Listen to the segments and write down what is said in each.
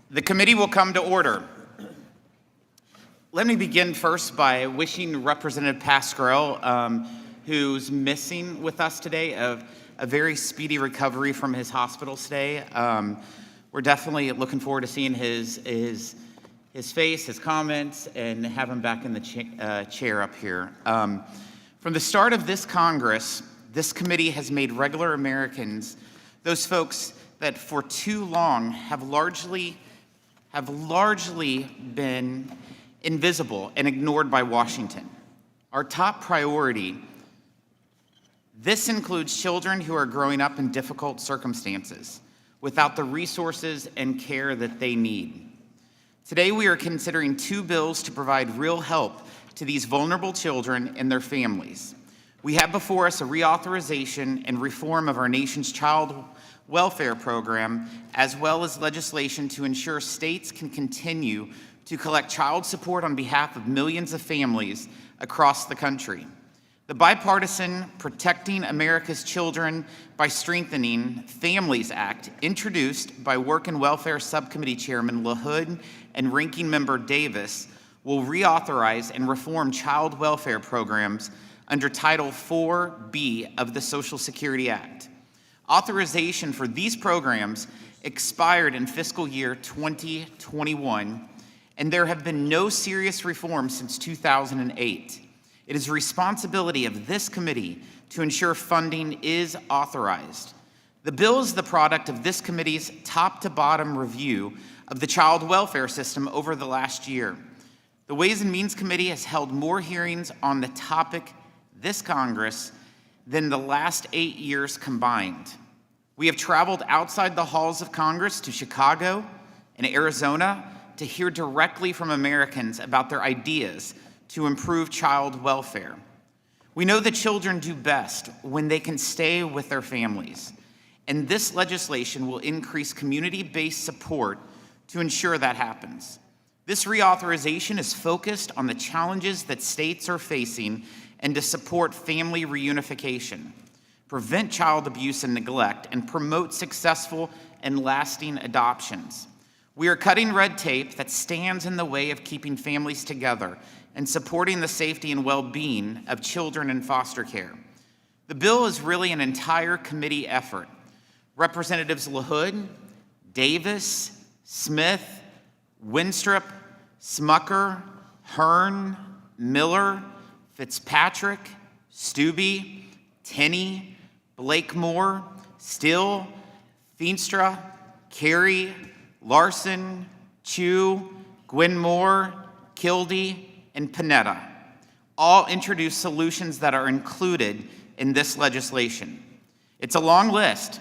The committee will come to order. Let me begin first by wishing Representative Pascarell, who's missing with us today, a very speedy recovery from his hospital stay. We're definitely looking forward to seeing his face, his comments, and have him back in the chair up here. From the start of this Congress, this committee has made regular Americans, those folks that for too long have largely been invisible and ignored by Washington. Our top priority, this includes children who are growing up in difficult circumstances without the resources and care that they need. Today we are considering two bills to provide real help to these vulnerable children and their families. We have before us a reauthorization and reform of our nation's child welfare program, as well as legislation to ensure states can continue to collect child support on behalf of millions of families across the country. The bipartisan Protecting America's Children by Strengthening Families Act, introduced by Work and Welfare Subcommittee Chairman LaHood and Ranking Member Davis, will reauthorize and reform child welfare programs under Title 4B of the Social Security Act. Authorization for these programs expired in fiscal year 2021, and there have been no serious reforms since 2008. It is the responsibility of this committee to ensure funding is authorized. The bill is the product of this committee's top-to-bottom review of the child welfare system over the last year. The Ways and Means Committee has held more hearings on the topic this Congress than the last 8 years combined. We have traveled outside the halls of Congress to Chicago and Arizona to hear directly from Americans about their ideas to improve child welfare. We know that children do best when they can stay with their families, and this legislation will increase community-based support to ensure that happens. This reauthorization is focused on the challenges that states are facing and to support family reunification, prevent child abuse and neglect, and promote successful and lasting adoptions. We are cutting red tape that stands in the way of keeping families together and supporting the safety and well-being of children in foster care. The bill is really an entire committee effort. Representatives LaHood, Davis, Smith, Winstrup, Smucker, Hearn, Miller, Fitzpatrick, Stube, Tenney, Blakemore, Still, Feenstra, Carey, Larson, Chu, Gwen Moore, Kildee, and Panetta all introduced solutions that are included in this legislation. It's a long list,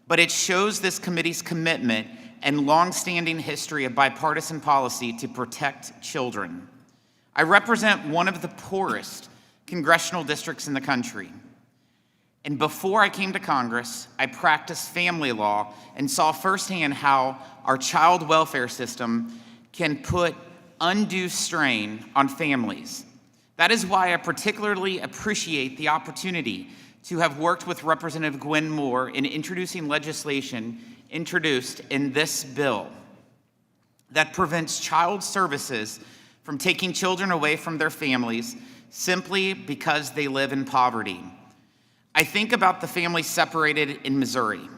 but it shows this committee's commitment and long-standing history of bipartisan policy to protect children. I represent one of the poorest congressional districts in the country. And before I came to Congress, I practiced family law and saw firsthand how our child welfare system can put undue strain on families. That is why I particularly appreciate the opportunity to have worked with Representative Gwen Moore in introducing legislation introduced in this bill that prevents child services from taking children away from their families simply because they live in poverty. I think about the families separated in Missouri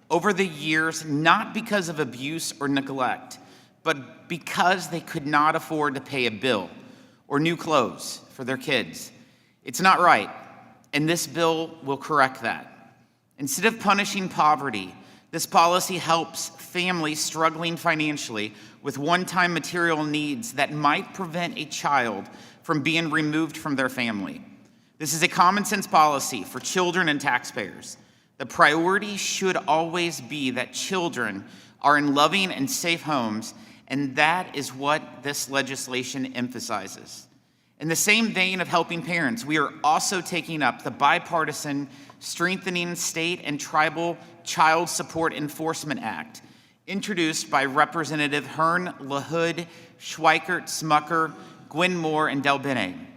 over the years, not because of abuse or neglect, but because they could not afford to pay a bill or new clothes for their kids. It's not right, and this bill will correct that. Instead of punishing poverty, this policy helps families struggling financially with one-time material needs that might prevent a child from being removed from their family. This is a common-sense policy for children and taxpayers. The priority should always be that children are in loving and safe homes, and that is what this legislation emphasizes. In the same vein of helping parents, we are also taking up the bipartisan Strengthening State and Tribal Child Support Enforcement Act, introduced by Representative Hearn, LaHood, Schweikert, Smucker, Gwen Moore, and Del Bene.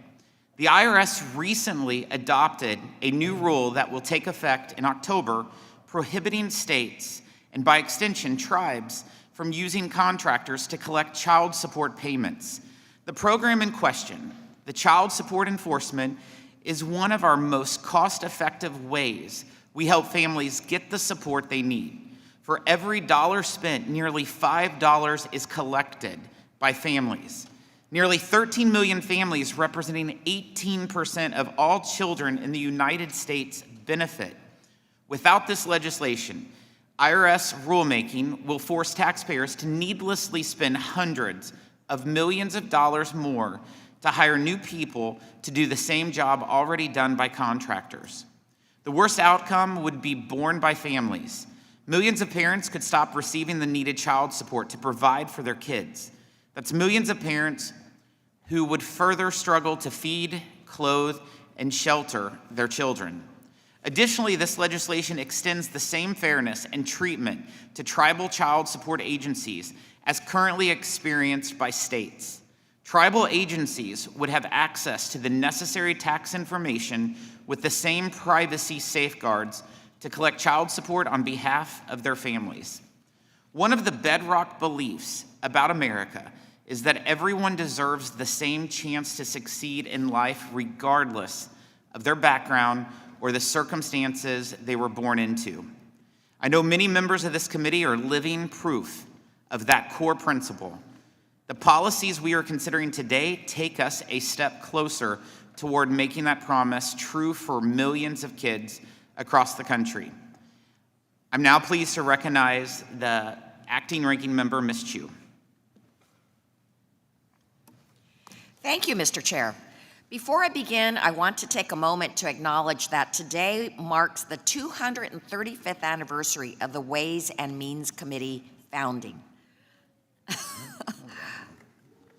The IRS recently adopted a new rule that will take effect in October, prohibiting states and by extension, tribes, from using contractors to collect child support payments. The program in question, the Child Support Enforcement, is one of our most cost-effective ways we help families get the support they need. For every dollar spent, nearly $5 is collected by families. Nearly 13 million families, representing 18% of all children in the United States, benefit. Without this legislation, IRS rulemaking will force taxpayers to needlessly spend hundreds of millions of dollars more to hire new people to do the same job already done by contractors. The worst outcome would be borne by families. Millions of parents could stop receiving the needed child support to provide for their kids. That's millions of parents who would further struggle to feed, clothe, and shelter their children. Additionally, this legislation extends the same fairness and treatment to tribal child support agencies as currently experienced by states. Tribal agencies would have access to the necessary tax information with the same privacy safeguards to collect child support on behalf of their families. One of the bedrock beliefs about America is that everyone deserves the same chance to succeed in life regardless of their background or the circumstances they were born into. I know many members of this committee are living proof of that core principle. The policies we are considering today take us a step closer toward making that promise true for millions of kids across the country. I'm now pleased to recognize the acting ranking member, Ms. Chu. Thank you, Mr. Chair. Before I begin, I want to take a moment to acknowledge that today marks the 235th anniversary of the Ways and Means Committee founding.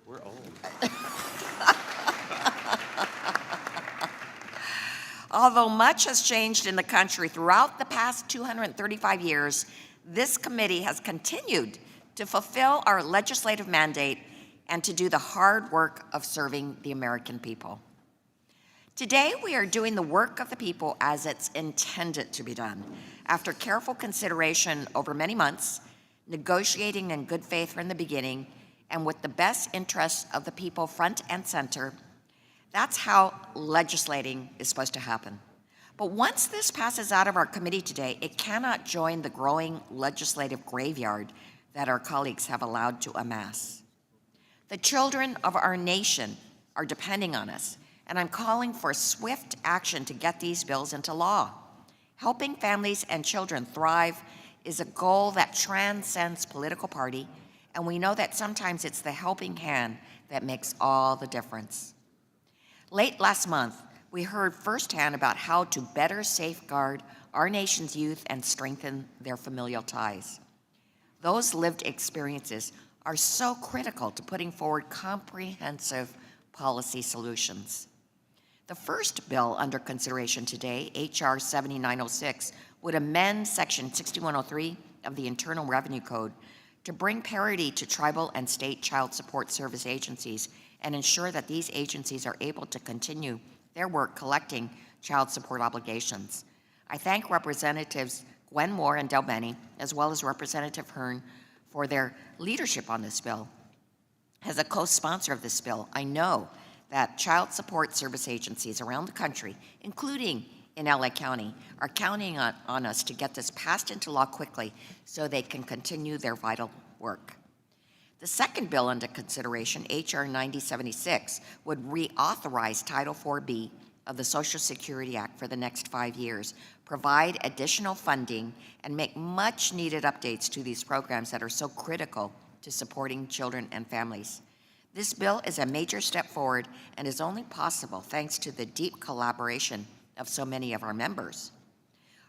We're old. Although much has changed in the country throughout the past 235 years, this committee has continued to fulfill our legislative mandate and to do the hard work of serving the American people. Today, we are doing the work of the people as it's intended to be done. After careful consideration over many months, negotiating in good faith from the beginning, and with the best interests of the people front and center, that's how legislating is supposed to happen. But once this passes out of our committee today, it cannot join the growing legislative graveyard that our colleagues have allowed to amass. The children of our nation are depending on us, and I'm calling for swift action to get these bills into law. Helping families and children thrive is a goal that transcends political party, and we know that sometimes it's the helping hand that makes all the difference. Late last month, we heard firsthand about how to better safeguard our nation's youth and strengthen their familial ties. Those lived experiences are so critical to putting forward comprehensive policy solutions. The first bill under consideration today, H.R. 7906, would amend Section 6103 of the Internal Revenue Code to bring parity to tribal and state child support service agencies and ensure that these agencies are able to continue their work collecting child support obligations. I thank Representatives Gwen Moore and Del Benny, as well as Representative Hearn, for their leadership on this bill. As a co-sponsor of this bill, I know that child support service agencies around the country, including in LA County, are counting on us to get this passed into law quickly so they can continue their vital work. The second bill under consideration, H.R. 9076, would reauthorize Title 4B of the Social Security Act for the next 5 years, provide additional funding, and make much needed updates to these programs that are so critical to supporting children and families. This bill is a major step forward and is only possible thanks to the deep collaboration of so many of our members.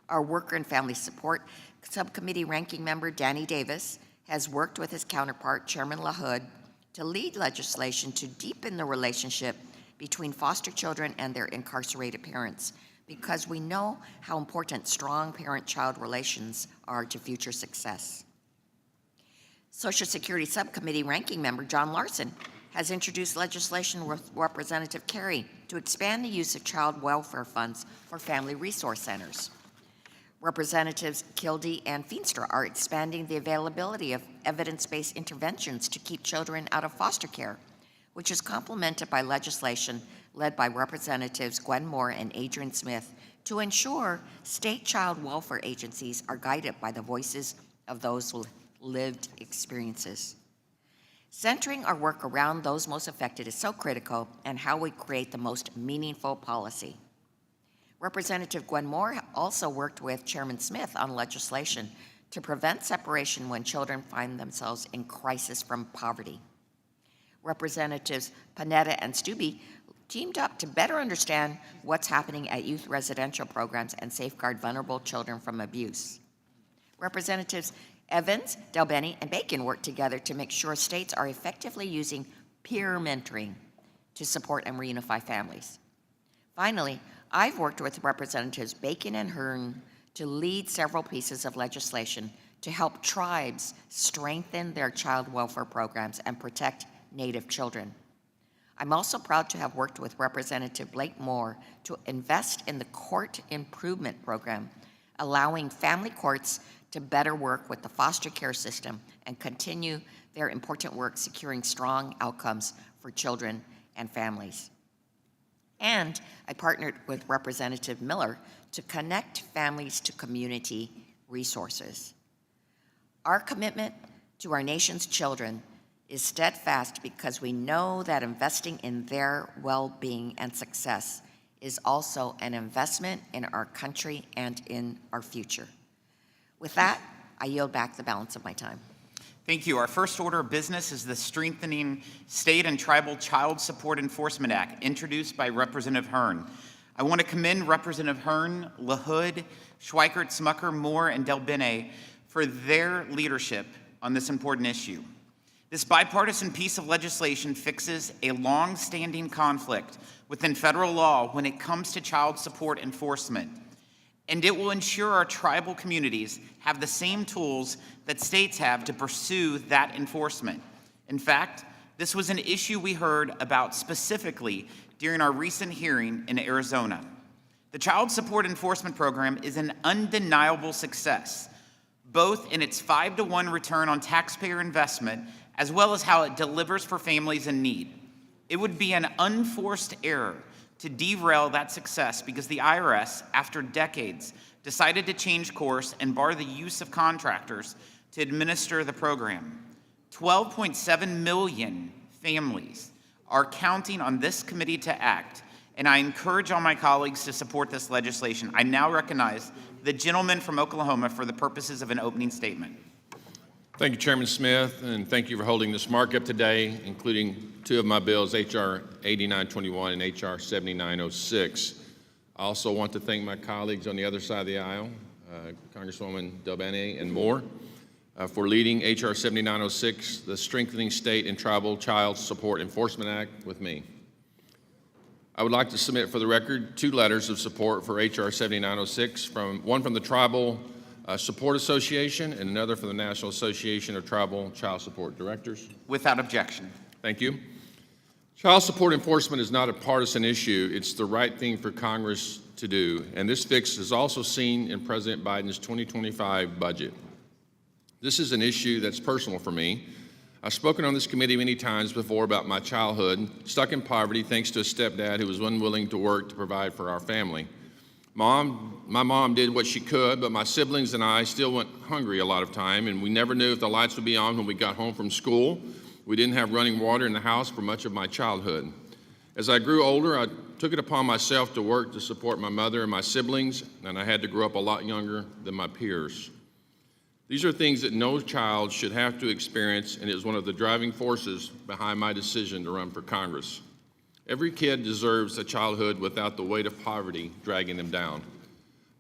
Our Worker and Family Support Subcommittee ranking member, Danny Davis, has worked with his counterpart, Chairman LaHood, to lead legislation to deepen the relationship between foster children and their incarcerated parents, because we know how important strong parent-child relations are to future success. Social Security Subcommittee ranking member John Larson has introduced legislation with Representative Carey to expand the use of child welfare funds for family resource centers. Representatives Kildee and Feenstra are expanding the availability of evidence-based interventions to keep children out of foster care, which is complemented by legislation led by Representatives Gwen Moore and Adrian Smith to ensure state child welfare agencies are guided by the voices of those with lived experiences. Centering our work around those most affected is so critical in how we create the most meaningful policy. Representative Gwen Moore also worked with Chairman Smith on legislation to prevent separation when children find themselves in crisis from poverty. Representatives Panetta and Stubbe teamed up to better understand what's happening at youth residential programs and safeguard vulnerable children from abuse. Representatives Evans, Delbene, and Bacon worked together to make sure states are effectively using peer mentoring to support and reunify families. Finally, I've worked with Representatives Bacon and Hearn to lead several pieces of legislation to help tribes strengthen their child welfare programs and protect Native children. I'm also proud to have worked with Representative Blake Moore to invest in the Court Improvement Program, allowing family courts to better work with the foster care system and continue their important work securing strong outcomes for children and families. And I partnered with Representative Miller to connect families to community resources. Our commitment to our nation's children is steadfast because we know that investing in their well-being and success is also an investment in our country and in our future. With that, I yield back the balance of my time. Thank you. Our first order of business is the Strengthening State and Tribal Child Support Enforcement Act, introduced by Representative Hearn. I want to commend Representative Hearn, LaHood, Schweikert, Smucker, Moore, and Delbene for their leadership on this important issue. This bipartisan piece of legislation fixes a long-standing conflict within federal law when it comes to child support enforcement, and it will ensure our tribal communities have the same tools that states have to pursue that enforcement. In fact, this was an issue we heard about specifically during our recent hearing in Arizona. The Child Support Enforcement Program is an undeniable success, both in its 5-to-1 return on taxpayer investment, as well as how it delivers for families in need. It would be an unforced error to derail that success because the IRS, after decades, decided to change course and bar the use of contractors to administer the program. 12.7 million families are counting on this committee to act, and I encourage all my colleagues to support this legislation. I now recognize the gentleman from Oklahoma for the purposes of an opening statement. Thank you, Chairman Smith, and thank you for holding this markup today, including two of my bills, H.R. 8921 and H.R. 7906. I also want to thank my colleagues on the other side of the aisle, Congresswoman Delbene and Moore, for leading H.R. 7906, the Strengthening State and Tribal Child Support Enforcement Act, with me. I would like to submit for the record 2 letters of support for H.R. 7906, one from the Tribal Support Association and another from the National Association of Tribal Child Support Directors. Without objection. Thank you. Child support enforcement is not a partisan issue. It's the right thing for Congress to do, and this fix is also seen in President Biden's 2025 budget. This is an issue that's personal for me. I've spoken on this committee many times before about my childhood, stuck in poverty thanks to a stepdad who was unwilling to work to provide for our family. My mom did what she could, but my siblings and I still went hungry a lot of time, and we never knew if the lights would be on when we got home from school. We didn't have running water in the house for much of my childhood. As I grew older, I took it upon myself to work to support my mother and my siblings, and I had to grow up a lot younger than my peers. These are things that no child should have to experience, and it was one of the driving forces behind my decision to run for Congress. Every kid deserves a childhood without the weight of poverty dragging them down.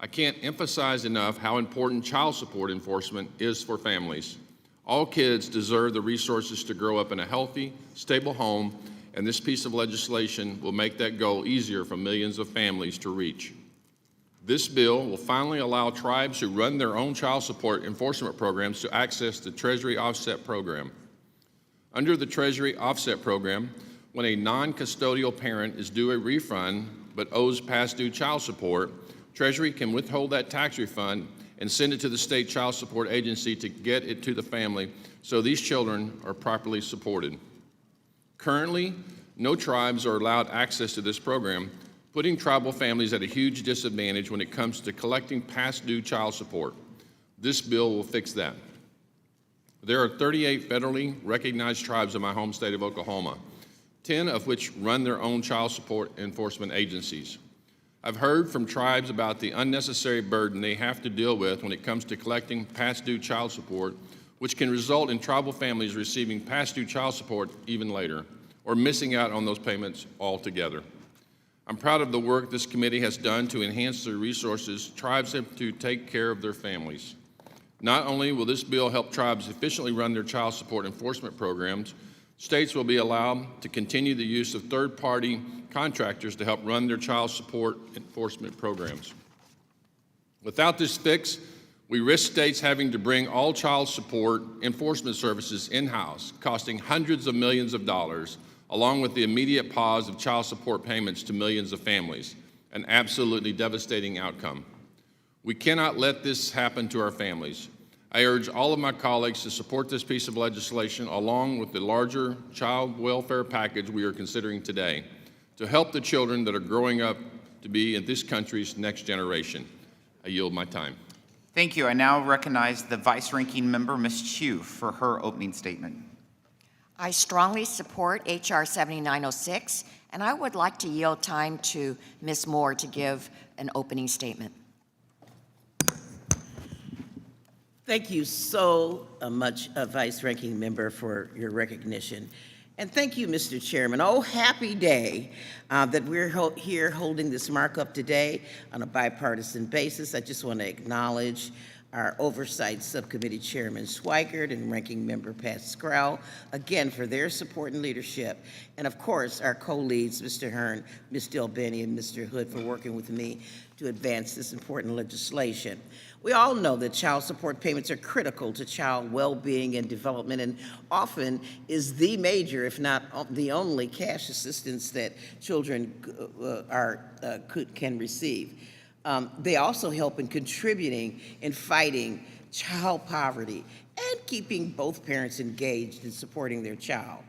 I can't emphasize enough how important child support enforcement is for families. All kids deserve the resources to grow up in a healthy, stable home, and this piece of legislation will make that goal easier for millions of families to reach. This bill will finally allow tribes who run their own child support enforcement programs to access the Treasury Offset Program. Under the Treasury Offset Program, when a non-custodial parent is due a refund but owes past due child support, Treasury can withhold that tax refund and send it to the state child support agency to get it to the family so these children are properly supported. Currently, no tribes are allowed access to this program, putting tribal families at a huge disadvantage when it comes to collecting past due child support. This bill will fix that. There are 38 federally recognized tribes in my home state of Oklahoma, 10 of which run their own child support enforcement agencies. I've heard from tribes about the unnecessary burden they have to deal with when it comes to collecting past due child support, which can result in tribal families receiving past due child support even later, or missing out on those payments altogether. I'm proud of the work this committee has done to enhance the resources tribes have to take care of their families. Not only will this bill help tribes efficiently run their child support enforcement programs, states will be allowed to continue the use of third-party contractors to help run their child support enforcement programs. Without this fix, we risk states having to bring all child support enforcement services in-house, costing hundreds of millions of dollars, along with the immediate pause of child support payments to millions of families, an absolutely devastating outcome. We cannot let this happen to our families. I urge all of my colleagues to support this piece of legislation along with the larger child welfare package we are considering today to help the children that are growing up to be in this country's next generation. I yield my time. Thank you. I now recognize the Vice Ranking Member, Ms. Chu, for her opening statement. I strongly support H.R. 7906, and I would like to yield time to Ms. Moore to give an opening statement. Thank you so much, Vice Ranking Member, for your recognition. And thank you, Mr. Chairman. Oh, happy day that we're here holding this markup today on a bipartisan basis. I just want to acknowledge our Oversight Subcommittee Chairman Swigert and Ranking Member Pat Skrell, again, for their support and leadership. And of course, our co-leads, Mr. Hearn, Ms. Delbeni, and Mr. Hood, for working with me to advance this important legislation. We all know that child support payments are critical to child well-being and development, and often is the major, if not the only, cash assistance that children can receive. They also help in contributing in fighting child poverty and keeping both parents engaged in supporting their child.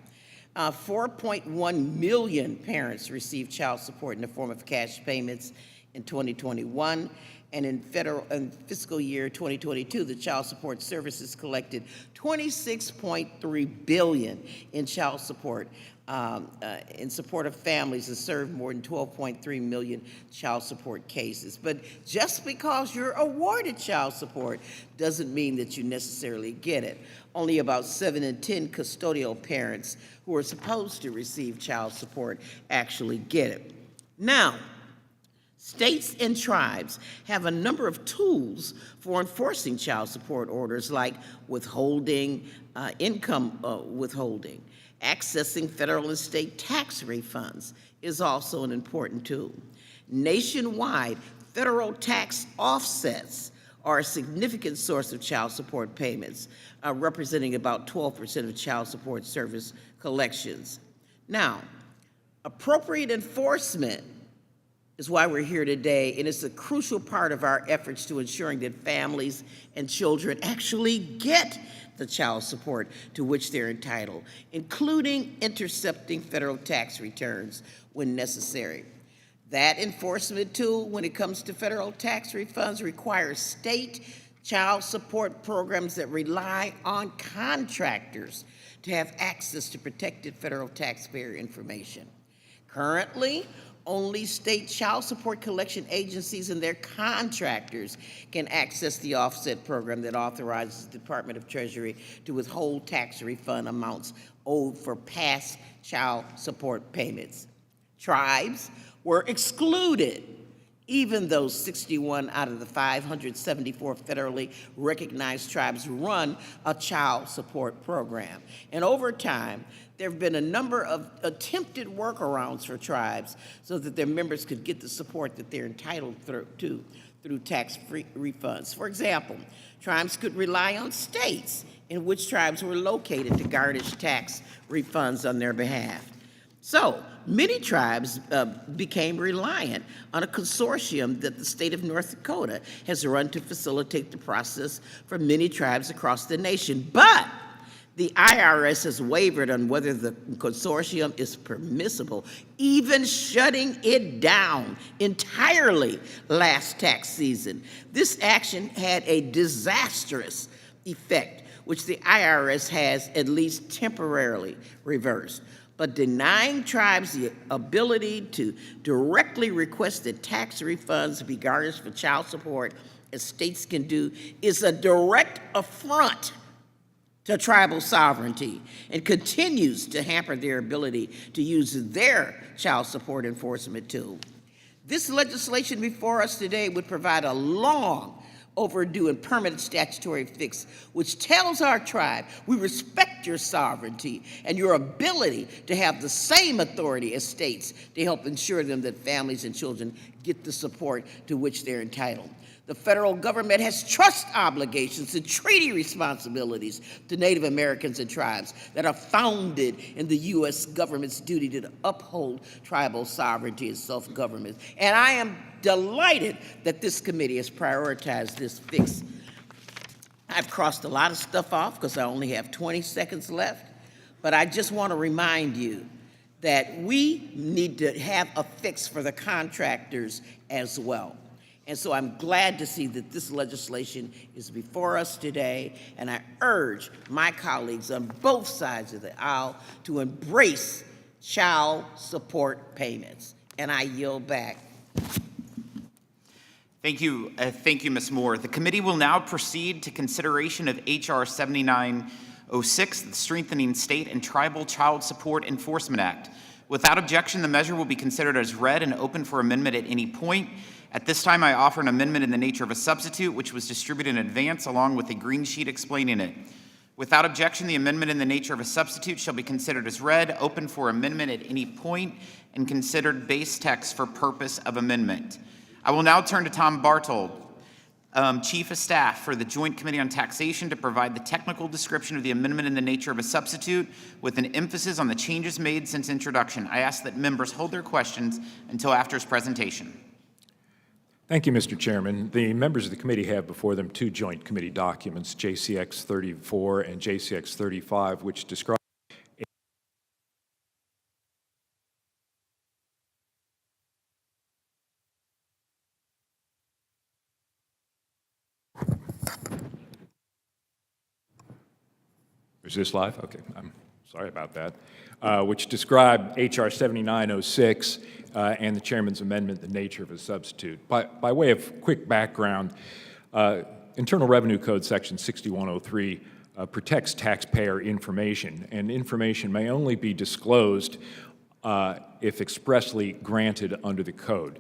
4.1 million parents received child support in the form of cash payments in 2021, and in fiscal year 2022, the Child Support Services collected $26.3 billion in child support in support of families and served more than 12.3 million child support cases. But just because you're awarded child support doesn't mean that you necessarily get it. Only about 7 in 10 custodial parents who are supposed to receive child support actually get it. Now, states and tribes have a number of tools for enforcing child support orders, like withholding, income withholding. Accessing federal and state tax refunds is also an important tool. Nationwide, federal tax offsets are a significant source of child support payments, representing about 12% of child support service collections. Now, appropriate enforcement is why we're here today, and it's a crucial part of our efforts to ensuring that families and children actually get the child support to which they're entitled, including intercepting federal tax returns when necessary. That enforcement tool, when it comes to federal tax refunds, requires state child support programs that rely on contractors to have access to protected federal taxpayer information. Currently, only state child support collection agencies and their contractors can access the offset program that authorizes the Department of Treasury to withhold tax refund amounts owed for past child support payments. Tribes were excluded, even though 61 out of the 574 federally recognized tribes run a child support program. And over time, there have been a number of attempted workarounds for tribes so that their members could get the support that they're entitled to through tax-free refunds. For example, tribes could rely on states in which tribes were located to garnish tax refunds on their behalf. So, many tribes became reliant on a consortium that the state of North Dakota has run to facilitate the process for many tribes across the nation. But the IRS has wavered on whether the consortium is permissible, even shutting it down entirely last tax season. This action had a disastrous effect, which the IRS has at least temporarily reversed. But denying tribes the ability to directly request that tax refunds be garnished for child support, as states can do, is a direct affront to tribal sovereignty and continues to hamper their ability to use their child support enforcement tool. This legislation before us today would provide a long overdue and permanent statutory fix, which tells our tribe, we respect your sovereignty and your ability to have the same authority as states to help ensure them that families and children get the support to which they're entitled. The federal government has trust obligations and treaty responsibilities to Native Americans and tribes that are founded in the U.S. government's duty to uphold tribal sovereignty and self-government. And I am delighted that this committee has prioritized this fix. I've crossed a lot of stuff off because I only have 20 seconds left, but I just want to remind you that we need to have a fix for the contractors as well. And so I'm glad to see that this legislation is before us today, and I urge my colleagues on both sides of the aisle to embrace child support payments. And I yield back. Thank you, Ms. Moore. The committee will now proceed to consideration of H.R. 7906, the Strengthening State and Tribal Child Support Enforcement Act. Without objection, the measure will be considered as read and open for amendment at any point. At this time, I offer an amendment in the nature of a substitute, which was distributed in advance along with a green sheet explaining it. Without objection, the amendment in the nature of a substitute shall be considered as read, open for amendment at any point, and considered base text for purpose of amendment. I will now turn to Tom Bartold, Chief of Staff for the Joint Committee on Taxation, to provide the technical description of the amendment in the nature of a substitute with an emphasis on the changes made since introduction. I ask that members hold their questions until after his presentation. Thank you, Mr. Chairman. The members of the committee have before them two joint committee documents, JCX 34 and JCX 35, which describe Is this live? Okay, I'm sorry about that. Which describe H.R. 7906 and the chairman's amendment, the nature of a substitute. By way of quick background, Internal Revenue Code Section 6103 protects taxpayer information, and information may only be disclosed if expressly granted under the code.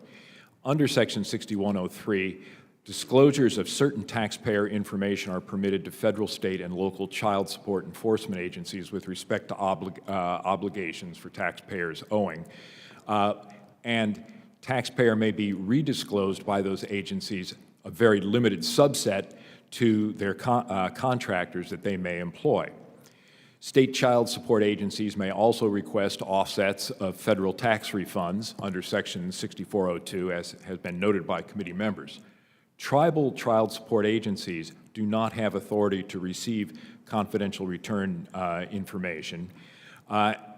Under Section 6103, disclosures of certain taxpayer information are permitted to federal, state, and local child support enforcement agencies with respect to obligations for taxpayers owing. And taxpayer may be redisclosed by those agencies, a very limited subset, to their contractors that they may employ. State child support agencies may also request offsets of federal tax refunds under Section 6402, as has been noted by committee members. Tribal child support agencies do not have authority to receive confidential return information.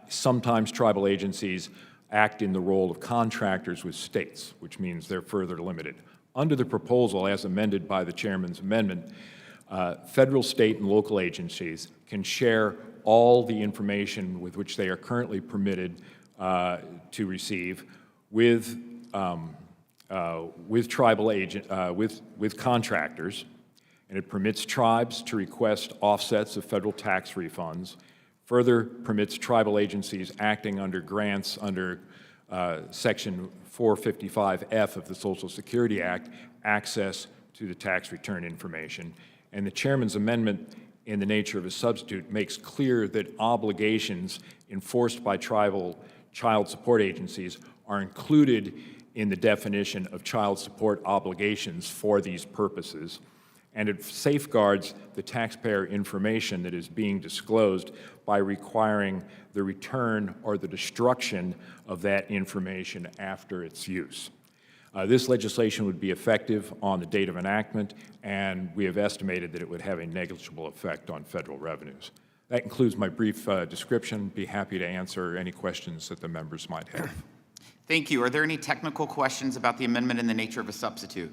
Sometimes tribal agencies act in the role of contractors with states, which means they're further limited. Under the proposal, as amended by the chairman's amendment, federal, state, and local agencies can share all the information with which they are currently permitted to receive with contractors, and it permits tribes to request offsets of federal tax refunds. Further permits tribal agencies acting under grants under Section 455F of the Social Security Act access to the tax return information. And the chairman's amendment in the nature of a substitute makes clear that obligations enforced by tribal child support agencies are included in the definition of child support obligations for these purposes. and it safeguards the taxpayer information that is being disclosed by requiring the return or the destruction of that information after its use. This legislation would be effective on the date of enactment, and we have estimated that it would have a negligible effect on federal revenues. That concludes my brief description. Be happy to answer any questions that the members might have. Thank you. Are there any technical questions about the amendment in the nature of a substitute?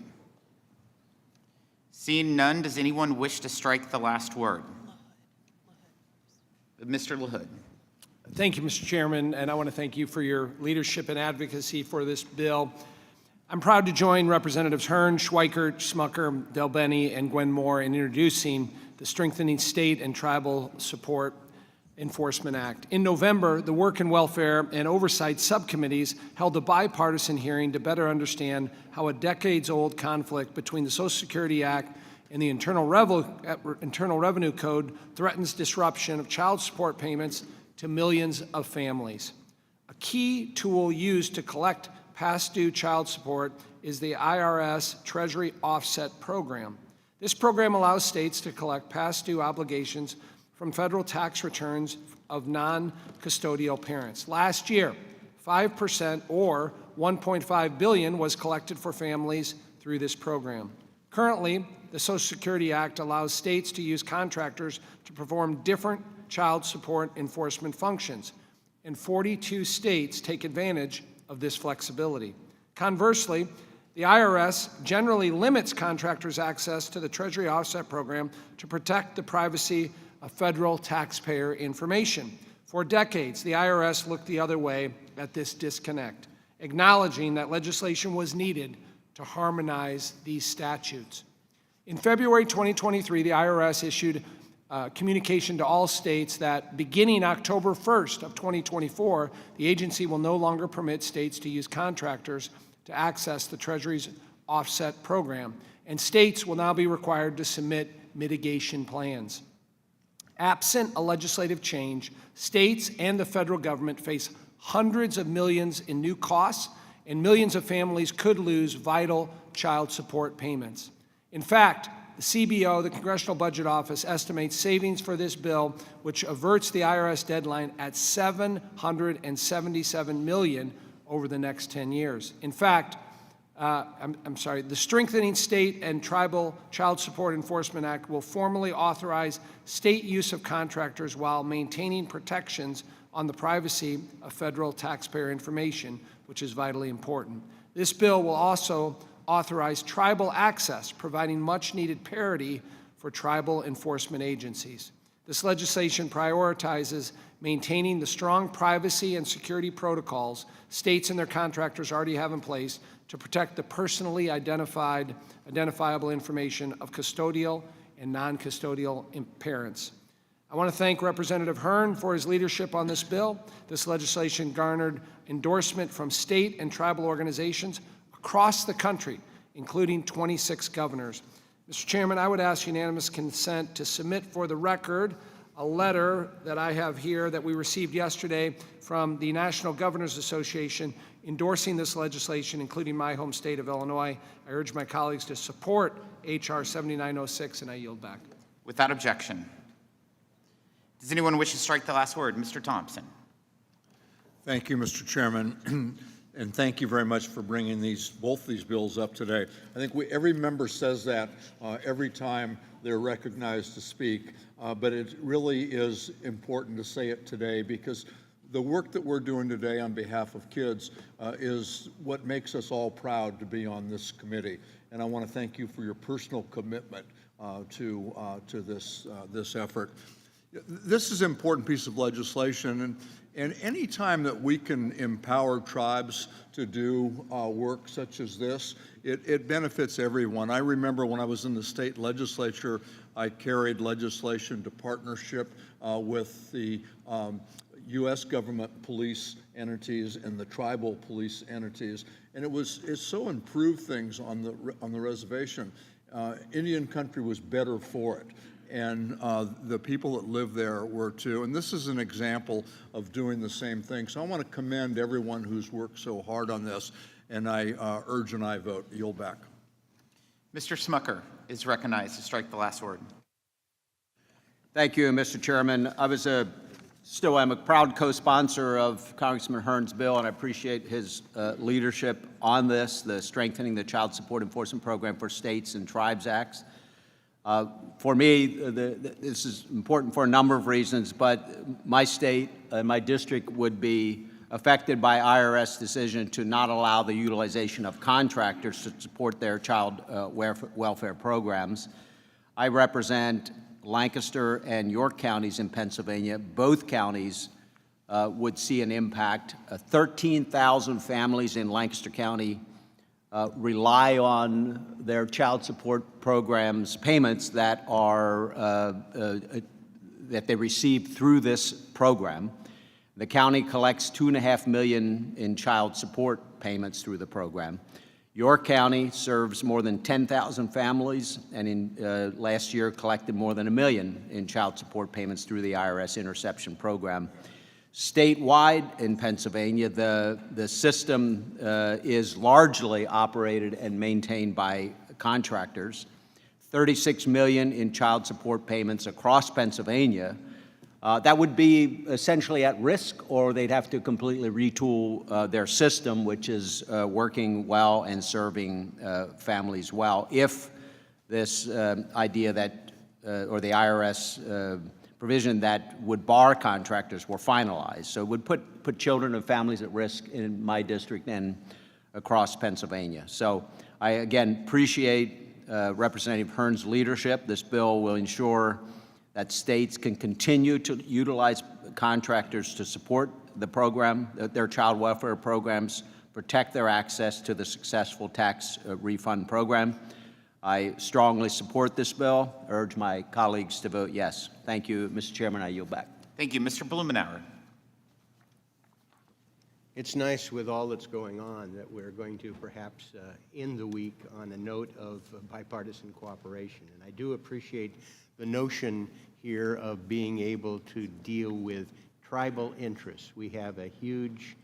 Seeing none, does anyone wish to strike the last word? Mr. LaHood. Thank you, Mr. Chairman, and I want to thank you for your leadership and advocacy for this bill. I'm proud to join Representatives Hearn, Schweikert, Smucker, Del Bene, and Gwen Moore in introducing the Strengthening State and Tribal Support Enforcement Act. In November, the Work and Welfare and Oversight Subcommittees held a bipartisan hearing to better understand how a decades-old conflict between the Social Security Act and the Internal Revenue Code threatens disruption of child support payments to millions of families. A key tool used to collect past due child support is the IRS Treasury Offset Program. This program allows states to collect past due obligations from federal tax returns of non-custodial parents. Last year, 5% or $1.5 billion was collected for families through this program. Currently, the Social Security Act allows states to use contractors to perform different child support enforcement functions, and 42 states take advantage of this flexibility. Conversely, the IRS generally limits contractors' access to the Treasury Offset Program to protect the privacy of federal taxpayer information. For decades, the IRS looked the other way at this disconnect, acknowledging that legislation was needed to harmonize these statutes. In February 2023, the IRS issued communication to all states that beginning October 1st of 2024, the agency will no longer permit states to use contractors to access the Treasury's offset program, and states will now be required to submit mitigation plans. Absent a legislative change, states and the federal government face hundreds of millions in new costs, and millions of families could lose vital child support payments. In fact, the CBO, the Congressional Budget Office, estimates savings for this bill, which averts the IRS deadline at $777 million over the next 10 years. In fact, the Strengthening State and Tribal Child Support Enforcement Act will formally authorize state use of contractors while maintaining protections on the privacy of federal taxpayer information, which is vitally important. This bill will also authorize tribal access, providing much-needed parity for tribal enforcement agencies. This legislation prioritizes maintaining the strong privacy and security protocols states and their contractors already have in place to protect the personally identifiable information of custodial and non-custodial parents. I want to thank Representative Hearn for his leadership on this bill. This legislation garnered endorsement from state and tribal organizations across the country, including 26 governors. Mr. Chairman, I would ask unanimous consent to submit for the record a letter that I have here that we received yesterday from the National Governors Association endorsing this legislation, including my home state of Illinois. I urge my colleagues to support H.R. 7906, and I yield back. Without objection. Does anyone wish to strike the last word? Mr. Thompson. Thank you, Mr. Chairman. And thank you very much for bringing both these bills up today. I think every member says that every time they're recognized to speak, but it really is important to say it today because the work that we're doing today on behalf of kids is what makes us all proud to be on this committee. And I want to thank you for your personal commitment to this effort. This is an important piece of legislation, and any time that we can empower tribes to do work such as this, it benefits everyone. I remember when I was in the state legislature, I carried legislation to partnership with the U.S. government police entities and the tribal police entities, and it so improved things on the reservation. Indian country was better for it. And the people that live there were too. And this is an example of doing the same thing. So I want to commend everyone who's worked so hard on this, and I urge an aye vote. Yield back. Mr. Smucker is recognized to strike the last word. Thank you, Mr. Chairman. Still am a proud co-sponsor of Congressman Hearn's bill, and I appreciate his leadership on this, the Strengthening the Child Support Enforcement Program for States and Tribes Acts. For me, this is important for a number of reasons, but my state, my district would be affected by IRS decision to not allow the utilization of contractors to support their child welfare programs. I represent Lancaster and York counties in Pennsylvania. Both counties would see an impact. 13,000 families in Lancaster County rely on their child support programs payments that are that they receive through this program. The county collects $2.5 million in child support payments through the program. York County serves more than 10,000 families, and in last year collected more than $1 million in child support payments through the IRS interception program. Statewide in Pennsylvania, the system is largely operated and maintained by contractors. $36 million in child support payments across Pennsylvania. That would be essentially at risk, or they'd have to completely retool their system, which is working well and serving families well, if this idea that, or the IRS provision that would bar contractors were finalized. So it would put children and families at risk in my district and across Pennsylvania. So I, again, appreciate Representative Hearn's leadership. This bill will ensure that states can continue to utilize contractors to support the program, their child welfare programs, protect their access to the successful tax refund program. I strongly support this bill, urge my colleagues to vote yes. Thank you, Mr. Chairman. I yield back. Thank you. Mr. Blumenauer. It's nice with all that's going on that we're going to perhaps end the week on a note of bipartisan cooperation. And I do appreciate the notion here of being able to deal with tribal interests. We have a huge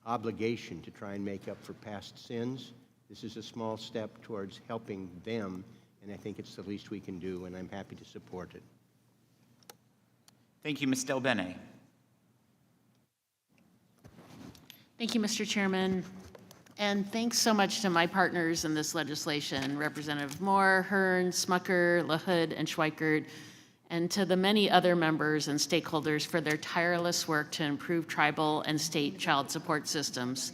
obligation to try and make up for past sins. This is a small step towards helping them, and I think it's the least we can do, and I'm happy to support it. Thank you, Ms. Del Bene. Thank you, Mr. Chairman. And thanks so much to my partners in this legislation, Representative Moore, Hearn, Smucker, LaHood, and Schweikert, and to the many other members and stakeholders for their tireless work to improve tribal and state child support systems.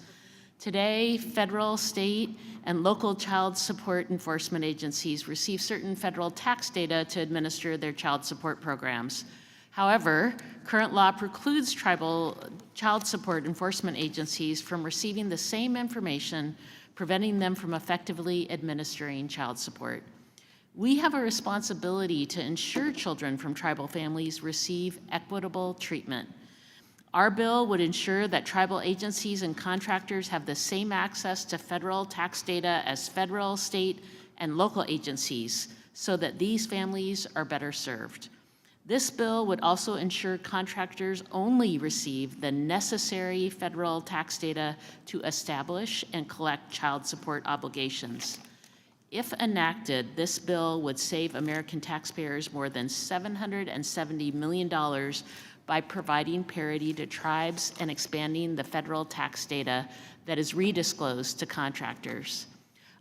Today, federal, state, and local child support enforcement agencies receive certain federal tax data to administer their child support programs. However, current law precludes tribal child support enforcement agencies from receiving the same information, preventing them from effectively administering child support. We have a responsibility to ensure children from tribal families receive equitable treatment. Our bill would ensure that tribal agencies and contractors have the same access to federal tax data as federal, state, and local agencies, so that these families are better served. This bill would also ensure contractors only receive the necessary federal tax data to establish and collect child support obligations. If enacted, this bill would save American taxpayers more than $770 million by providing parity to tribes and expanding the federal tax data that is redisclosed to contractors.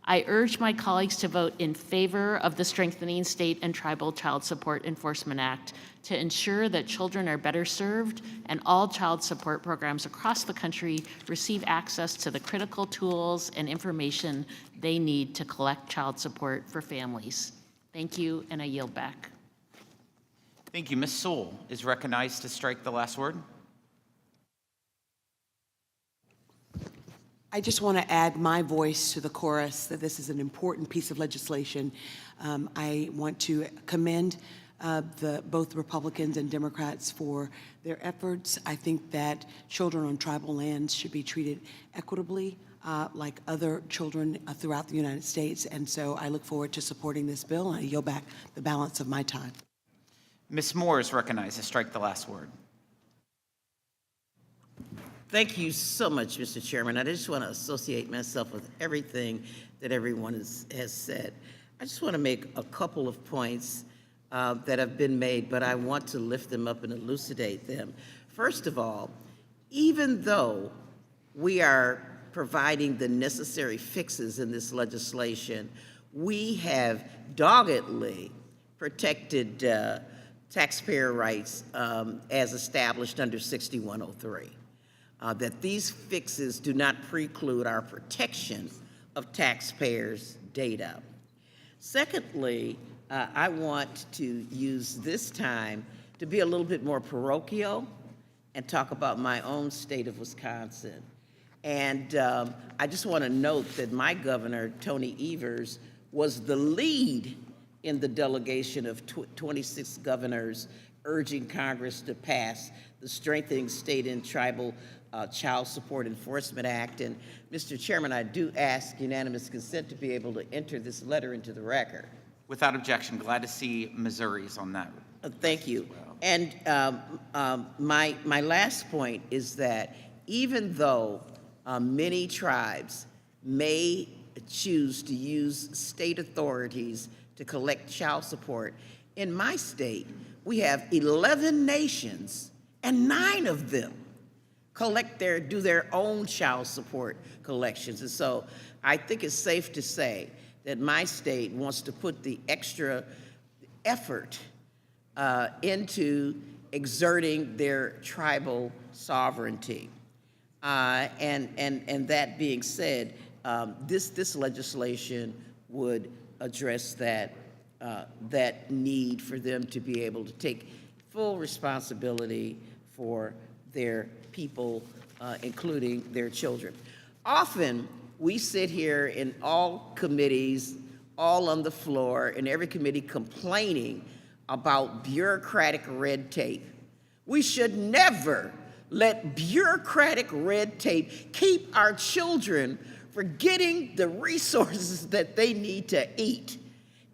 I urge my colleagues to vote in favor of the Strengthening State and Tribal Child Support Enforcement Act to ensure that children are better served and all child support programs across the country receive access to the critical tools and information they need to collect child support for families. Thank you, and I yield back. Thank you. Ms. Sewell is recognized to strike the last word. I just want to add my voice to the chorus that this is an important piece of legislation. I want to commend both Republicans and Democrats for their efforts. I think that children on tribal lands should be treated equitably like other children throughout the United States. And so I look forward to supporting this bill, and I yield back the balance of my time. Ms. Moore is recognized to strike the last word. Thank you so much, Mr. Chairman. I just want to associate myself with everything that everyone has said. I just want to make a couple of points that have been made, but I want to lift them up and elucidate them. First of all, even though we are providing the necessary fixes in this legislation, we have doggedly protected taxpayer rights as established under 6103. That these fixes do not preclude our protection of taxpayers' data. Secondly, I want to use this time to be a little bit more parochial and talk about my own state of Wisconsin. And I just want to note that my governor, Tony Evers, was the lead in the delegation of 26 governors urging Congress to pass the Strengthening State and Tribal Child Support Enforcement Act. And Mr. Chairman, I do ask unanimous consent to be able to enter this letter into the record. Without objection, glad to see Missouri's on that. Thank you. And my last point is that even though many tribes may choose to use state authorities to collect child support, in my state, we have 11 nations, and 9 of them do their own child support collections. And so I think it's safe to say that my state wants to put the extra effort into exerting their tribal sovereignty. And that being said, this legislation would address that need for them to be able to take full responsibility for their people, including their children. Often, we sit here in all committees, all on the floor, in every committee complaining about bureaucratic red tape. We should never let bureaucratic red tape keep our children from getting the resources that they need to eat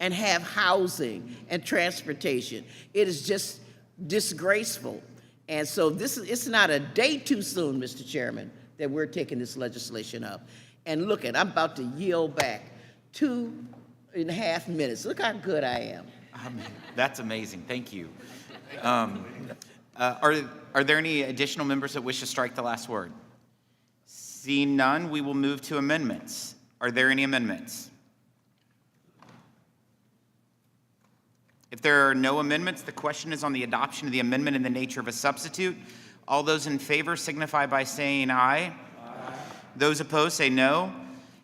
and have housing and transportation. It is just disgraceful. And so it's not a day too soon, Mr. Chairman, that we're taking this legislation up. And look I'm about to yield back 2.5 minutes. Look how good I am. That's amazing. Thank you. Are there any additional members that wish to strike the last word? Seeing none, we will move to amendments. Are there any amendments? If there are no amendments, the question is on the adoption of the amendment in the nature of a substitute. All those in favor signify by saying aye. Aye. Those opposed say no.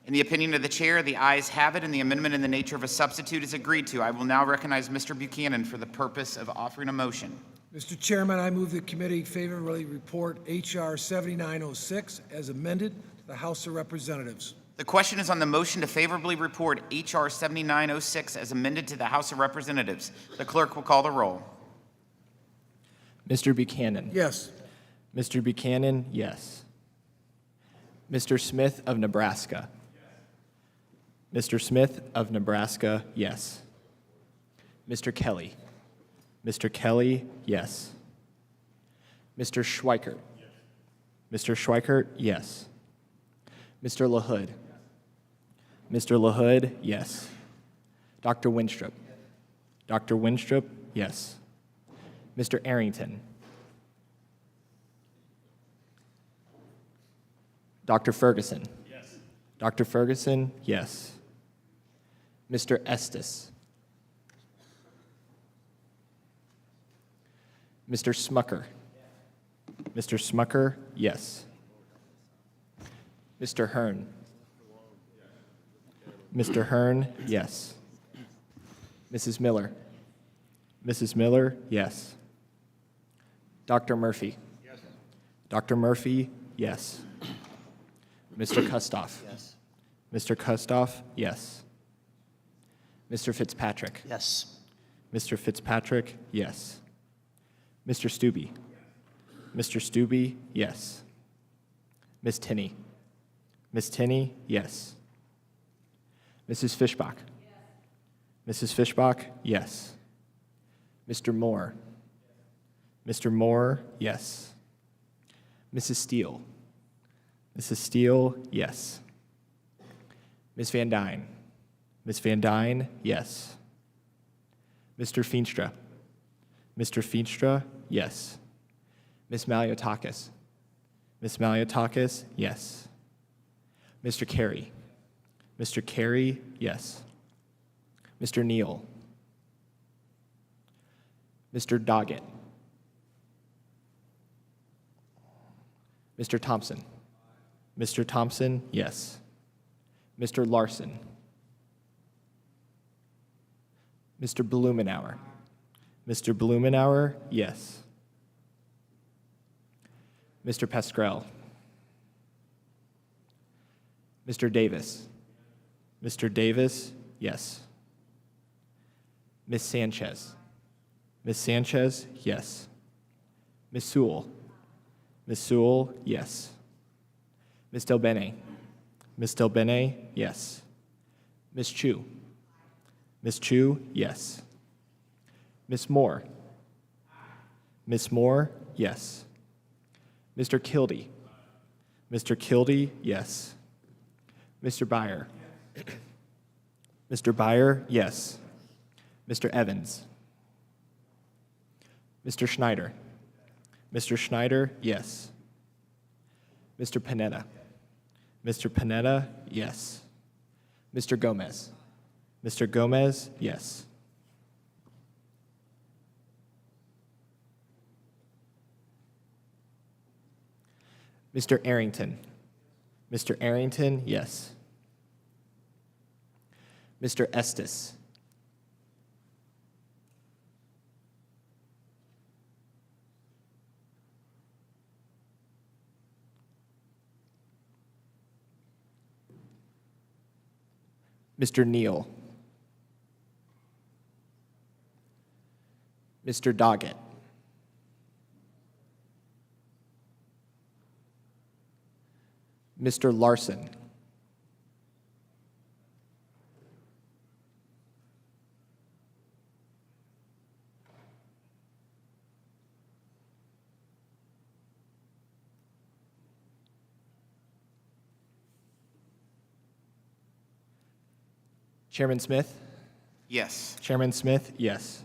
In the opinion of the chair, the ayes have it, and the amendment in the nature of a substitute is agreed to. I will now recognize Mr. Buchanan for the purpose of offering a motion. Mr. Chairman, I move the committee favorably report H.R. 7906 as amended to the House of Representatives. The question is on the motion to favorably report H.R. 7906 as amended to the House of Representatives. The clerk will call the roll. Mr. Buchanan. Yes. Mr. Buchanan, yes. Mr. Smith of Nebraska. Yes. Mr. Smith of Nebraska, yes. Mr. Kelly. Mr. Kelly, yes. Mr. Schweikert. Yes. Mr. Schweikert, yes. Mr. LaHood. Mr. LaHood, yes. Dr. Winstrup. Dr. Winstrup, yes. Mr. Arrington. Dr. Ferguson. Yes. Dr. Ferguson, yes. Mr. Estes. Mr. Smucker. Mr. Smucker, yes. Mr. Hearn. Mr. Hearn, yes. Mrs. Miller. Mrs. Miller, yes. Dr. Murphy. Yes. Dr. Murphy, yes. Mr. Kustoff. Yes. Mr. Kustoff, yes. Mr. Fitzpatrick. Yes. Mr. Fitzpatrick, yes. Mr. Stubbe. Mr. Stubbe, yes. Ms. Tinney. Ms. Tinney, yes. Mrs. Fishbach. Mrs. Fishbach, yes. Mr. Moore. Mr. Moore, yes. Mrs. Steele. Mrs. Steele, yes. Ms. Van Dyne. Ms. Van Dyne, yes. Mr. Feenstra. Mr. Feenstra, yes. Ms. Maliotakis. Ms. Maliotakis, yes. Mr. Carey. Mr. Carey, yes. Mr. Neal. Mr. Doggett. Mr. Thompson. Mr. Thompson, yes. Mr. Larson. Mr. Blumenauer. Mr. Blumenauer, yes. Mr. Pascrell. Mr. Davis. Mr. Davis, yes. Ms. Sanchez. Ms. Sanchez, yes. Ms. Sewell. Ms. Sewell, yes. Ms. Delbene. Ms. Delbene, yes. Ms. Chu. Ms. Chu, yes. Ms. Moore. Ms. Moore, yes. Mr. Kildee. Mr. Kildee, yes. Mr. Byer. Mr. Byer, yes. Mr. Evans. Mr. Schneider. Mr. Schneider, yes. Mr. Panetta. Mr. Panetta, yes. Mr. Gomez. Mr. Gomez, yes. Mr. Arrington. Mr. Arrington, yes. Mr. Estes. Mr. Neal. Mr. Doggett. Mr. Larson. Chairman Smith? Yes. Chairman Smith, yes.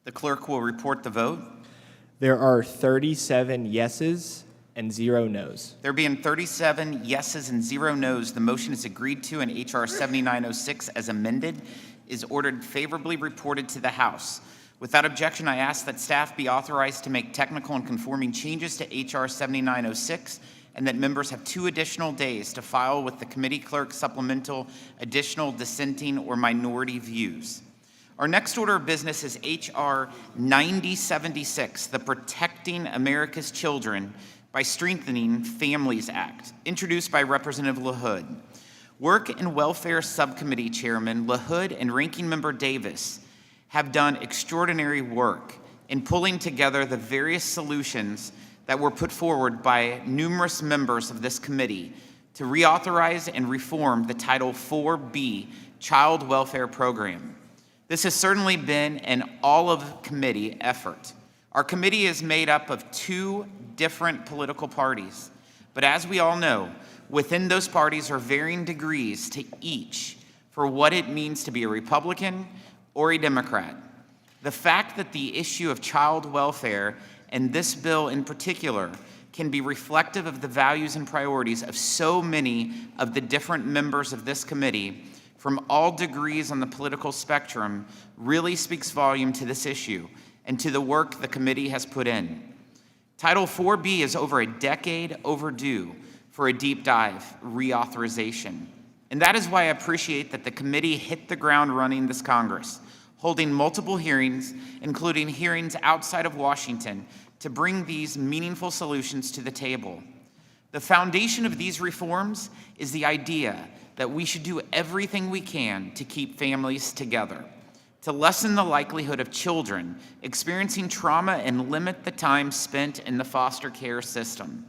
The clerk will report the vote. There are 37 yeses and 0 noes. There being 37 yeses and 0 noes, the motion is agreed to and H.R. 7906 as amended is ordered favorably reported to the House. Without objection, I ask that staff be authorized to make technical and conforming changes to H.R. 7906 and that members have 2 additional days to file with the committee clerk supplemental additional dissenting or minority views. Our next order of business is H.R. 9076, the Protecting America's Children by Strengthening Families Act, introduced by Representative LaHood. Work and Welfare Subcommittee Chairman LaHood and Ranking Member Davis have done extraordinary work in pulling together the various solutions that were put forward by numerous members of this committee to reauthorize and reform the Title 4B Child Welfare Program. This has certainly been an all-of-committee effort. Our committee is made up of 2 different political parties, but as we all know, within those parties are varying degrees to each for what it means to be a Republican or a Democrat. The fact that the issue of child welfare and this bill in particular can be reflective of the values and priorities of so many of the different members of this committee from all degrees on the political spectrum really speaks volume to this issue and to the work the committee has put in. Title 4B is over a decade overdue for a deep dive reauthorization. And that is why I appreciate that the committee hit the ground running this Congress, holding multiple hearings, including hearings outside of Washington, to bring these meaningful solutions to the table. The foundation of these reforms is the idea that we should do everything we can to keep families together, to lessen the likelihood of children experiencing trauma and limit the time spent in the foster care system.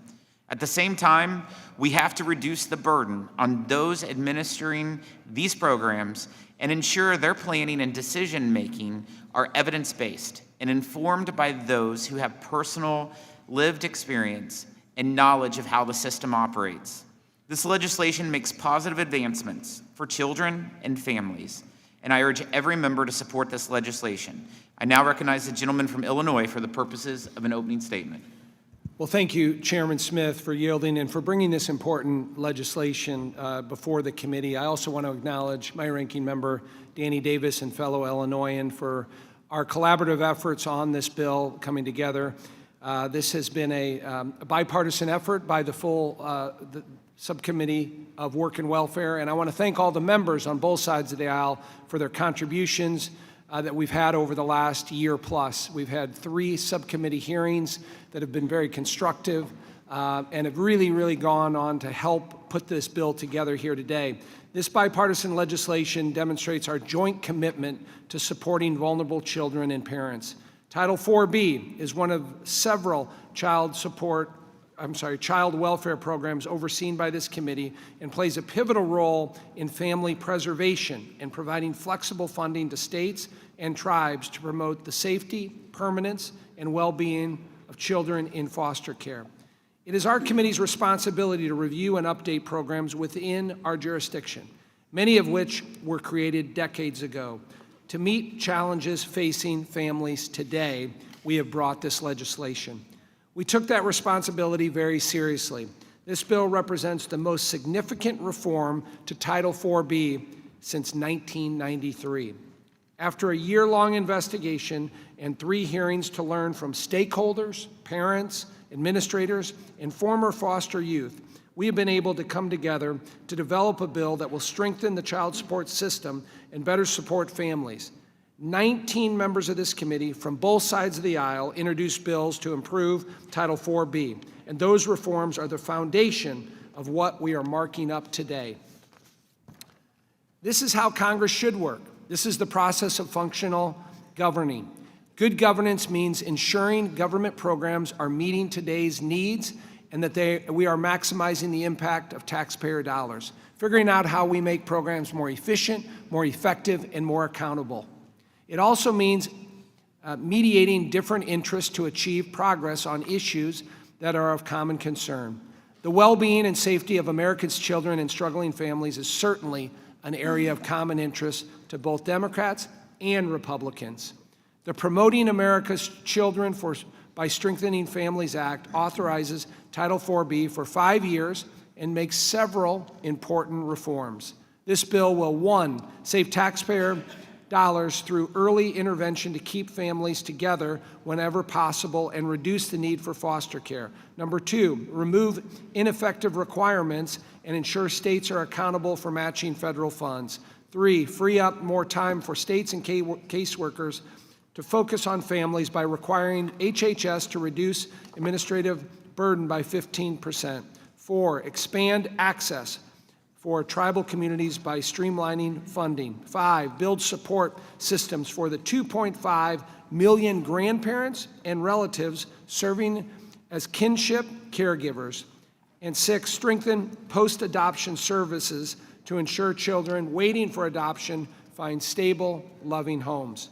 At the same time, we have to reduce the burden on those administering these programs and ensure their planning and decision-making are evidence-based and informed by those who have personal lived experience and knowledge of how the system operates. This legislation makes positive advancements for children and families, and I urge every member to support this legislation. I now recognize the gentleman from Illinois for the purposes of an opening statement. Well, thank you, Chairman Smith, for yielding and for bringing this important legislation before the committee. I also want to acknowledge my ranking member, Danny Davis, and fellow Illinoisan for our collaborative efforts on this bill coming together. This has been a bipartisan effort by the full the Subcommittee of Work and Welfare, and I want to thank all the members on both sides of the aisle for their contributions that we've had over the last year plus. We've had 3 subcommittee hearings that have been very constructive and have really gone on to help put this bill together here today. This bipartisan legislation demonstrates our joint commitment to supporting vulnerable children and parents. Title 4B is one of several child welfare programs overseen by this committee and plays a pivotal role in family preservation and providing flexible funding to states and tribes to promote the safety, permanence, and well-being of children in foster care. It is our committee's responsibility to review and update programs within our jurisdiction, many of which were created decades ago. To meet challenges facing families today, we have brought this legislation. We took that responsibility very seriously. This bill represents the most significant reform to Title 4B since 1993. After a year-long investigation and 3 hearings to learn from stakeholders, parents, administrators, and former foster youth, we have been able to come together to develop a bill that will strengthen the child support system and better support families. 19 members of this committee from both sides of the aisle introduced bills to improve Title 4B, and those reforms are the foundation of what we are marking up today. This is how Congress should work. This is the process of functional governing. Good governance means ensuring government programs are meeting today's needs and that we are maximizing the impact of taxpayer dollars, figuring out how we make programs more efficient, more effective, and more accountable. It also means mediating different interests to achieve progress on issues that are of common concern. The well-being and safety of America's children and struggling families is certainly an area of common interest to both Democrats and Republicans. The Promoting America's Children by Strengthening Families Act authorizes Title 4B for 5 years and makes several important reforms. This bill will, 1, save taxpayer dollars through early intervention to keep families together whenever possible and reduce the need for foster care. Number 2, remove ineffective requirements and ensure states are accountable for matching federal funds. 3, free up more time for states and caseworkers to focus on families by requiring HHS to reduce administrative burden by 15%. 4, expand access for tribal communities by streamlining funding. 5, build support systems for the 2.5 million grandparents and relatives serving as kinship caregivers. And 6, strengthen post-adoption services to ensure children waiting for adoption find stable, loving homes.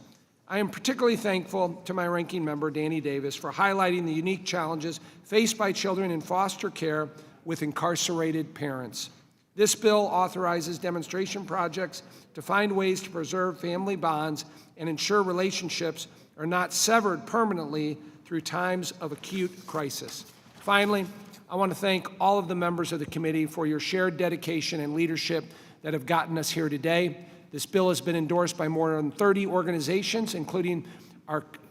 I am particularly thankful to my ranking member, Danny Davis, for highlighting the unique challenges faced by children in foster care with incarcerated parents. This bill authorizes demonstration projects to find ways to preserve family bonds and ensure relationships are not severed permanently through times of acute crisis. Finally, I want to thank all of the members of the committee for your shared dedication and leadership that have gotten us here today. This bill has been endorsed by more than 30 organizations, including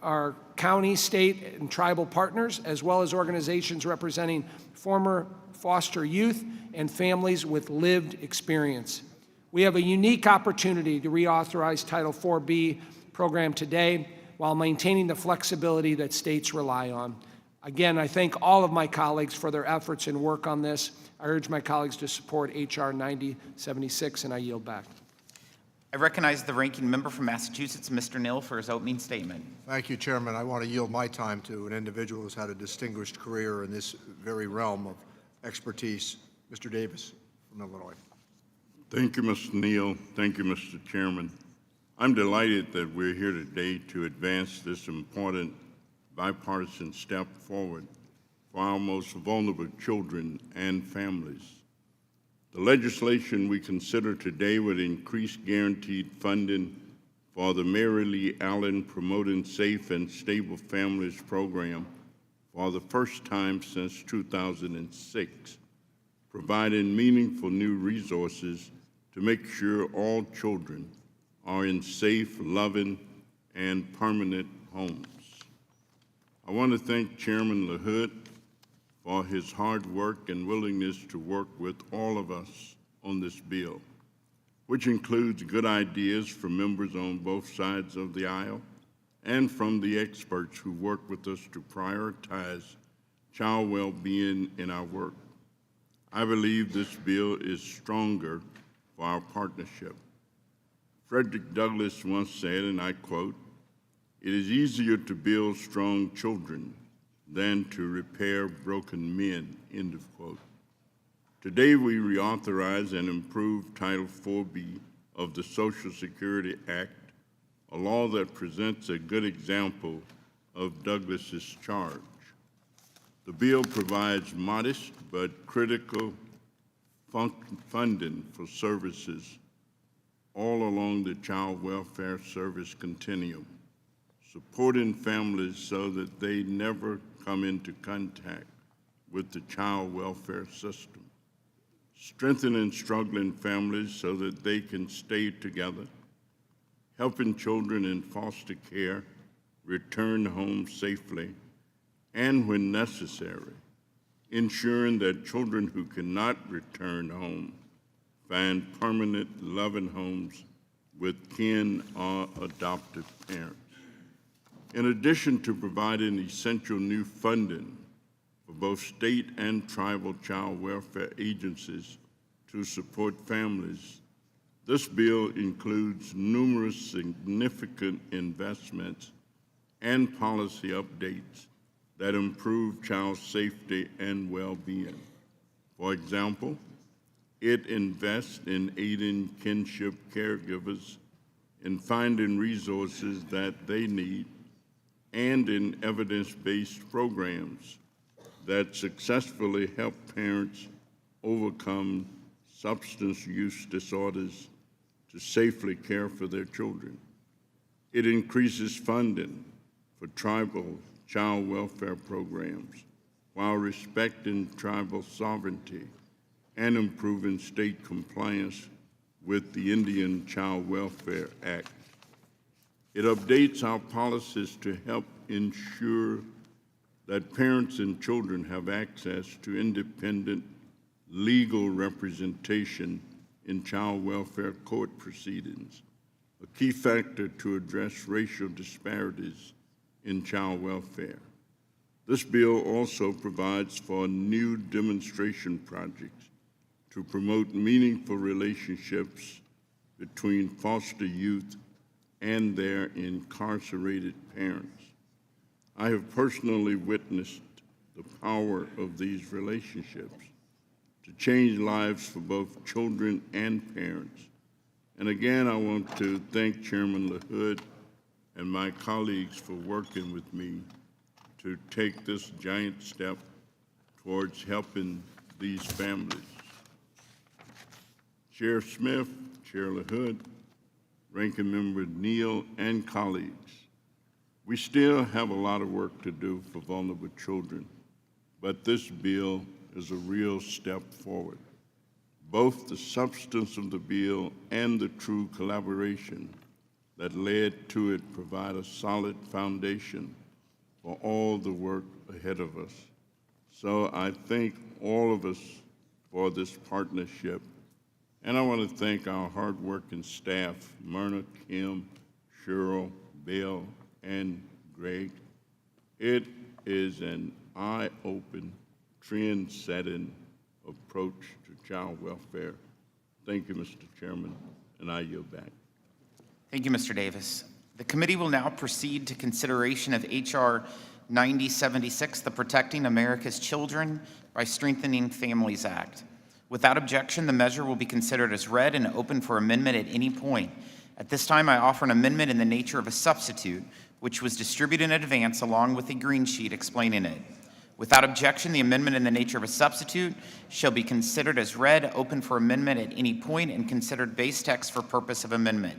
our county, state, and tribal partners, as well as organizations representing former foster youth and families with lived experience. We have a unique opportunity to reauthorize Title 4B program today while maintaining the flexibility that states rely on. Again, I thank all of my colleagues for their efforts and work on this. I urge my colleagues to support H.R. 9076, and I yield back. I recognize the ranking member from Massachusetts, Mr. Neal, for his opening statement. Thank you, Chairman. I want to yield my time to an individual who's had a distinguished career in this very realm of expertise. Mr. Davis from Illinois. Thank you, Mr. Neal. Thank you, Mr. Chairman. I'm delighted that we're here today to advance this important bipartisan step forward for our most vulnerable children and families. The legislation we consider today would increase guaranteed funding for the Mary Lee Allen Promoting Safe and Stable Families program for the first time since 2006, providing meaningful new resources to make sure all children are in safe, loving, and permanent homes. I want to thank Chairman LaHood for his hard work and willingness to work with all of us on this bill, which includes good ideas from members on both sides of the aisle and from the experts who work with us to prioritize child well-being in our work. I believe this bill is stronger for our partnership. Frederick Douglass once said, and I quote, "It is easier to build strong children than to repair broken men," end of quote. Today we reauthorize and improve Title 4B of the Social Security Act, a law that presents a good example of Douglass's charge. The bill provides modest but critical funding for services all along the child welfare service continuum, supporting families so that they never come into contact with the child welfare system, strengthening struggling families so that they can stay together, helping children in foster care return home safely, and when necessary, ensuring that children who cannot return home find permanent, loving homes with kin or adoptive parents. In addition to providing essential new funding for both state and tribal child welfare agencies to support families, this bill includes numerous significant investments and policy updates that improve child safety and well-being. For example, it invests in aiding kinship caregivers in finding resources that they need and in evidence-based programs that successfully help parents overcome substance use disorders to safely care for their children. It increases funding for tribal child welfare programs while respecting tribal sovereignty and improving state compliance with the Indian Child Welfare Act. It updates our policies to help ensure that parents and children have access to independent legal representation in child welfare court proceedings, a key factor to address racial disparities in child welfare. This bill also provides for new demonstration projects to promote meaningful relationships between foster youth and their incarcerated parents. I have personally witnessed the power of these relationships to change lives for both children and parents. And again, I want to thank Chairman LaHood and my colleagues for working with me to take this giant step towards helping these families. Chair Smith, Chair LaHood, Ranking Member Neal, and colleagues, we still have a lot of work to do for vulnerable children, but this bill is a real step forward. Both the substance of the bill and the true collaboration that led to it provide a solid foundation for all the work ahead of us. So I thank all of us for this partnership. And I want to thank our hardworking staff, Myrna, Kim, Cheryl, Bill, and Greg. It is an eye-opening, trend-setting approach to child welfare. Thank you, Mr. Chairman, and I yield back. Thank you, Mr. Davis. The committee will now proceed to consideration of H.R. 9076, the Protecting America's Children by Strengthening Families Act. Without objection, the measure will be considered as read and open for amendment at any point. At this time, I offer an amendment in the nature of a substitute, which was distributed in advance along with a green sheet explaining it. Without objection, the amendment in the nature of a substitute shall be considered as read, open for amendment at any point, and considered base text for purpose of amendment.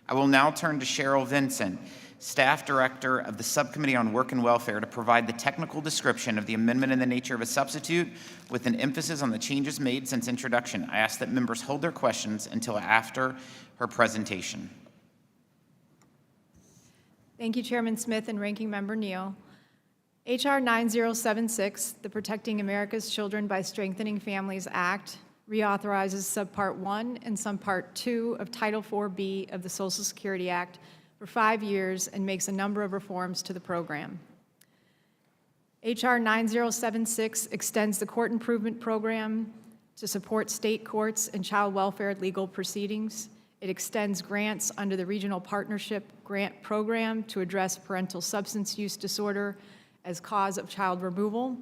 I will now turn to Cheryl Vincent, Staff Director of the Subcommittee on Work and Welfare, to provide the technical description of the amendment in the nature of a substitute with an emphasis on the changes made since introduction. I ask that members hold their questions until after her presentation. Thank you, Chairman Smith and Ranking Member Neal. H.R. 9076, the Protecting America's Children by Strengthening Families Act, reauthorizes Subpart 1 and Subpart 2 of Title 4B of the Social Security Act for 5 years and makes a number of reforms to the program. H.R. 9076 extends the Court Improvement Program to support state courts and child welfare legal proceedings. It extends grants under the Regional Partnership Grant Program to address parental substance use disorder as cause of child removal.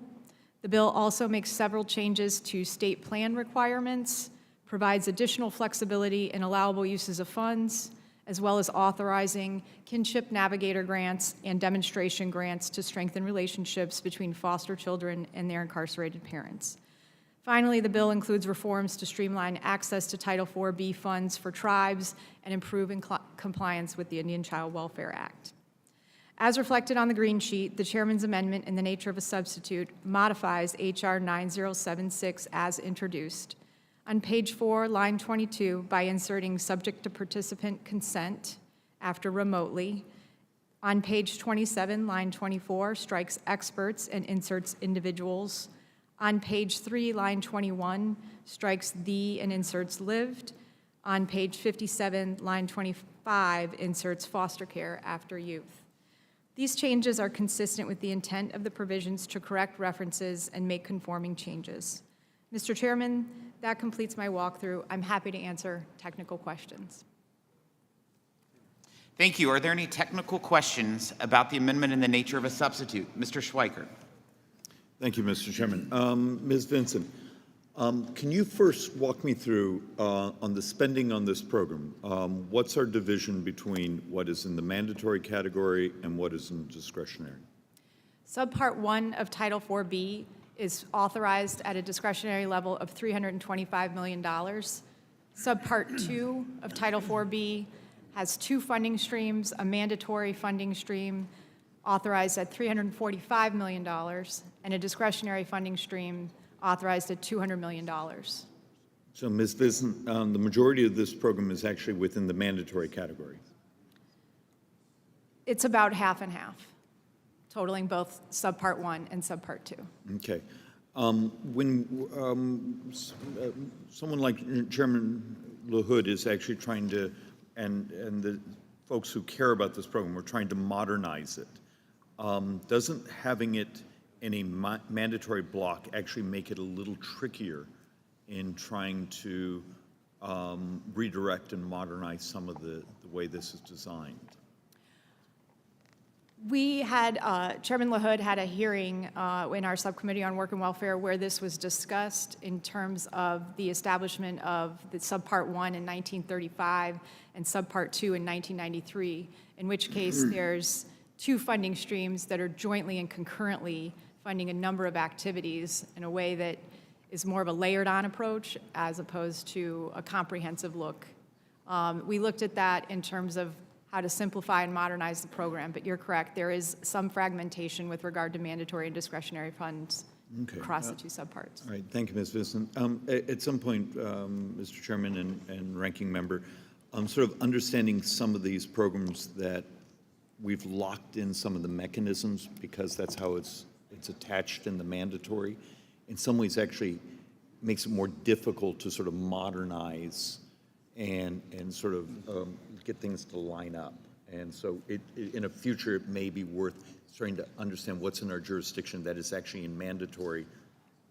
The bill also makes several changes to state plan requirements, provides additional flexibility in allowable uses of funds, as well as authorizing kinship navigator grants and demonstration grants to strengthen relationships between foster children and their incarcerated parents. Finally, the bill includes reforms to streamline access to Title IV-B funds for tribes and improve compliance with the Indian Child Welfare Act. As reflected on the green sheet, the chairman's amendment in the nature of a substitute modifies H.R. 9076 as introduced. On page 4, line 22, by inserting subject to participant consent after remotely. On page 27, line 24, strikes experts and inserts individuals. On page 3, line 21, strikes the and inserts lived. On page 57, line 25, inserts foster care after youth. These changes are consistent with the intent of the provisions to correct references and make conforming changes. Mr. Chairman, that completes my walkthrough. I'm happy to answer technical questions. Thank you. Are there any technical questions about the amendment in the nature of a substitute? Mr. Schweikert. Thank you, Mr. Chairman. Ms. Vincent, can you first walk me through on the spending on this program? What's our division between what is in the mandatory category and what is in discretionary? Subpart 1 of Title 4B is authorized at a discretionary level of $325 million. Subpart 2 of Title 4B has 2 funding streams, a mandatory funding stream authorized at $345 million and a discretionary funding stream authorized at $200 million. So, Ms. Vincent, the majority of this program is actually within the mandatory category. It's about half and half, totaling both Subpart 1 and Subpart 2. Okay. When someone like Chairman LaHood is actually trying to, and the folks who care about this program, we're trying to modernize it. Doesn't having it in a mandatory block actually make it a little trickier in trying to redirect and modernize some of the way this is designed? We had, Chairman LaHood had a hearing in our subcommittee on work and welfare where this was discussed in terms of the establishment of the Subpart 1 in 1935 and Subpart 2 in 1993, in which case there's 2 funding streams that are jointly and concurrently funding a number of activities in a way that is more of a layered-on approach as opposed to a comprehensive look. We looked at that in terms of how to simplify and modernize the program, but you're correct, there is some fragmentation with regard to mandatory and discretionary funds across the 2 subparts. All right, thank you, Ms. Vincent. At some point, Mr. Chairman and Ranking Member, sort of understanding some of these programs that we've locked in some of the mechanisms because that's how it's attached in the mandatory, in some ways actually makes it more difficult to sort of modernize and sort of get things to line up. And so in a future, it may be worth starting to understand what's in our jurisdiction that is actually in mandatory.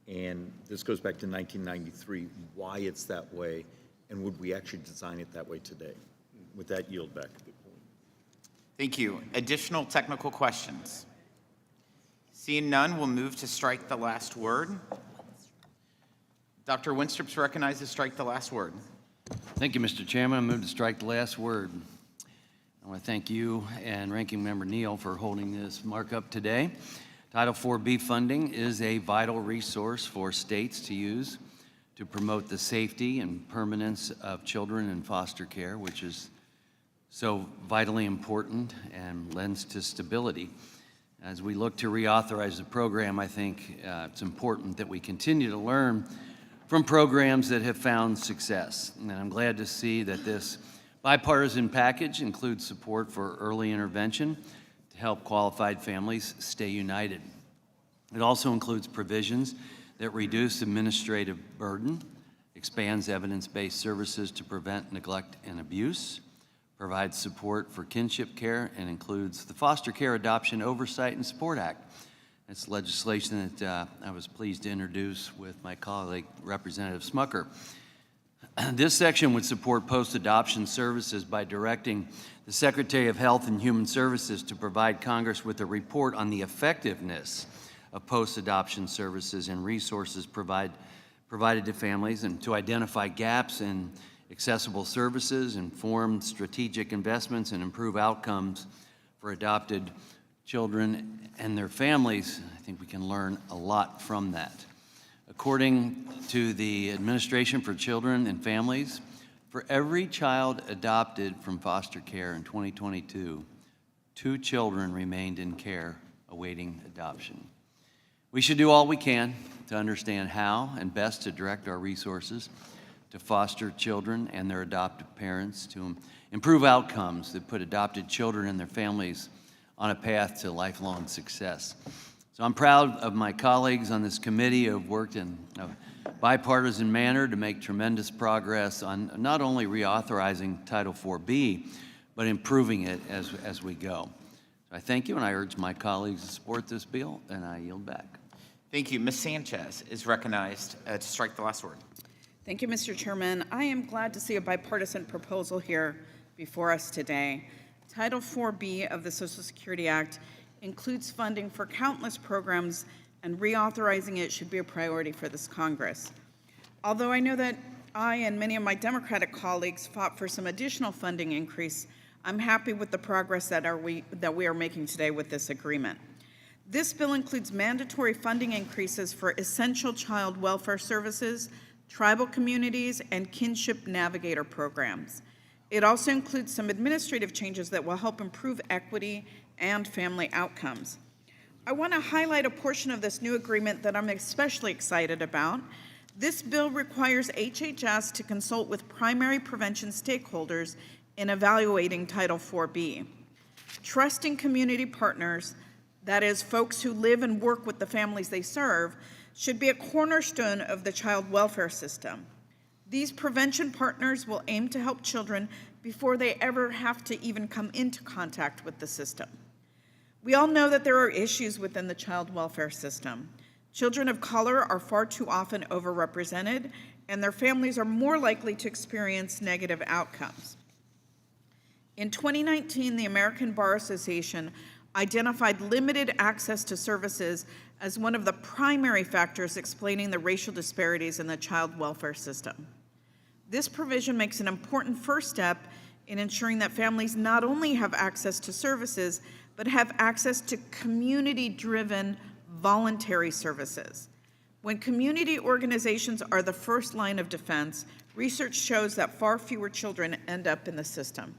And this goes back to 1993, why it's that way, and would we actually design it that way today? With that, yield back. Thank you. Additional technical questions? Seeing none, we'll move to strike the last word. Dr. Winstrup's recognized to strike the last word. Thank you, Mr. Chairman. I move to strike the last word. I want to thank you and Ranking Member Neal for holding this markup today. Title IV-B funding is a vital resource for states to use to promote the safety and permanence of children in foster care, which is so vitally important and lends to stability. As we look to reauthorize the program, I think it's important that we continue to learn from programs that have found success. And I'm glad to see that this bipartisan package includes support for early intervention to help qualified families stay united. It also includes provisions that reduce administrative burden, expands evidence-based services to prevent neglect and abuse, provides support for kinship care, and includes the Foster Care Adoption Oversight and Support Act. It's legislation that I was pleased to introduce with my colleague, Representative Smucker. This section would support post-adoption services by directing the Secretary of Health and Human Services to provide Congress with a report on the effectiveness of post-adoption services and resources provided to families, and to identify gaps in accessible services, inform strategic investments, and improve outcomes for adopted children and their families. I think we can learn a lot from that. According to the Administration for Children and Families, for every child adopted from foster care in 2022, 2 children remained in care awaiting adoption. We should do all we can to understand how and best to direct our resources to foster children and their adoptive parents, to improve outcomes that put adopted children and their families on a path to lifelong success. So I'm proud of my colleagues on this committee who have worked in a bipartisan manner to make tremendous progress on not only reauthorizing Title IV-B, but improving it as we go. So I thank you, and I urge my colleagues to support this bill, and I yield back. Thank you. Ms. Sanchez is recognized to strike the last word. Thank you, Mr. Chairman. I am glad to see a bipartisan proposal here before us today. Title IV-B of the Social Security Act includes funding for countless programs, and reauthorizing it should be a priority for this Congress. Although I know that I and many of my Democratic colleagues fought for some additional funding increase, I'm happy with the progress that we are making today with this agreement. This bill includes mandatory funding increases for essential child welfare services, tribal communities, and kinship navigator programs. It also includes some administrative changes that will help improve equity and family outcomes. I want to highlight a portion of this new agreement that I'm especially excited about. This bill requires HHS to consult with primary prevention stakeholders in evaluating Title IV-B. Trusting community partners, that is, folks who live and work with the families they serve, should be a cornerstone of the child welfare system. These prevention partners will aim to help children before they ever have to even come into contact with the system. We all know that there are issues within the child welfare system. Children of color are far too often overrepresented, and their families are more likely to experience negative outcomes. In 2019, the American Bar Association identified limited access to services as one of the primary factors explaining the racial disparities in the child welfare system. This provision makes an important first step in ensuring that families not only have access to services, but have access to community-driven voluntary services. When community organizations are the first line of defense, research shows that far fewer children end up in the system.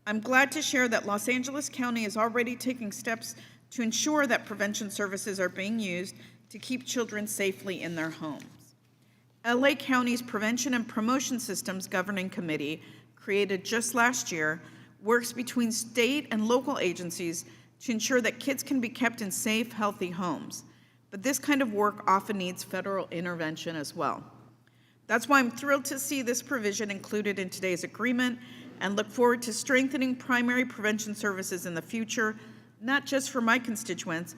I'm glad to share that Los Angeles County is already taking steps to ensure that prevention services are being used to keep children safely in their homes. LA County's Prevention and Promotion Systems Governing Committee, created just last year, works between state and local agencies to ensure that kids can be kept in safe, healthy homes. But this kind of work often needs federal intervention as well. That's why I'm thrilled to see this provision included in today's agreement, and look forward to strengthening primary prevention services in the future, not just for my constituents,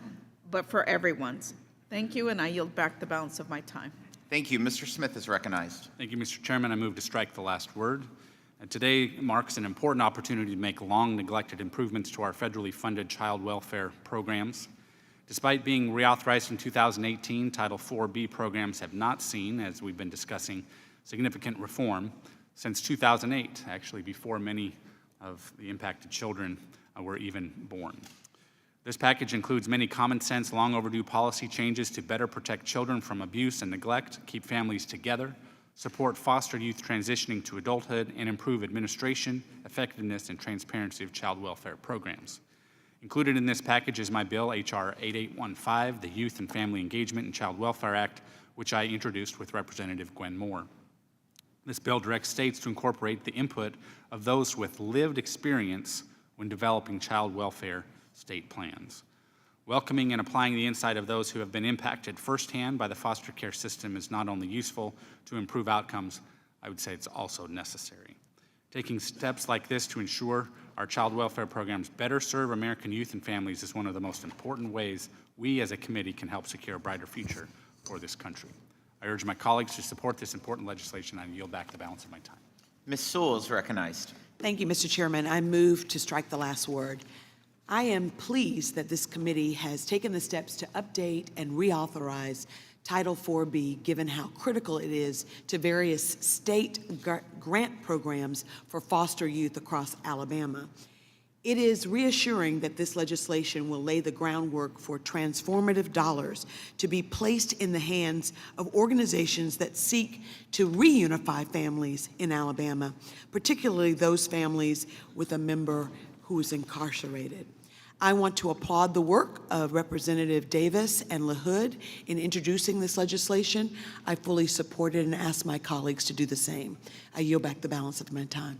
but for everyone's. Thank you, and I yield back the balance of my time. Thank you. Mr. Smith is recognized. Thank you, Mr. Chairman. I move to strike the last word. And today marks an important opportunity to make long neglected improvements to our federally funded child welfare programs. Despite being reauthorized in 2018, Title IV-B programs have not seen, as we've been discussing, significant reform since 2008, actually before many of the impacted children were even born. This package includes many common sense, long overdue policy changes to better protect children from abuse and neglect, keep families together, support foster youth transitioning to adulthood, and improve administration, effectiveness, and transparency of child welfare programs. Included in this package is my bill, H.R. 8815, the Youth and Family Engagement and Child Welfare Act, which I introduced with Representative Gwen Moore. This bill directs states to incorporate the input of those with lived experience when developing child welfare state plans. Welcoming and applying the insight of those who have been impacted firsthand by the foster care system is not only useful to improve outcomes, I would say it's also necessary. Taking steps like this to ensure our child welfare programs better serve American youth and families is one of the most important ways we as a committee can help secure a brighter future for this country. I urge my colleagues to support this important legislation and I yield back the balance of my time. Ms. Sewell is recognized. Thank you, Mr. Chairman. I move to strike the last word. I am pleased that this committee has taken the steps to update and reauthorize Title IV-B, given how critical it is to various state grant programs for foster youth across Alabama. It is reassuring that this legislation will lay the groundwork for transformative dollars to be placed in the hands of organizations that seek to reunify families in Alabama, particularly those families with a member who is incarcerated. I want to applaud the work of Representative Davis and LaHood in introducing this legislation. I fully support it and ask my colleagues to do the same. I yield back the balance of my time.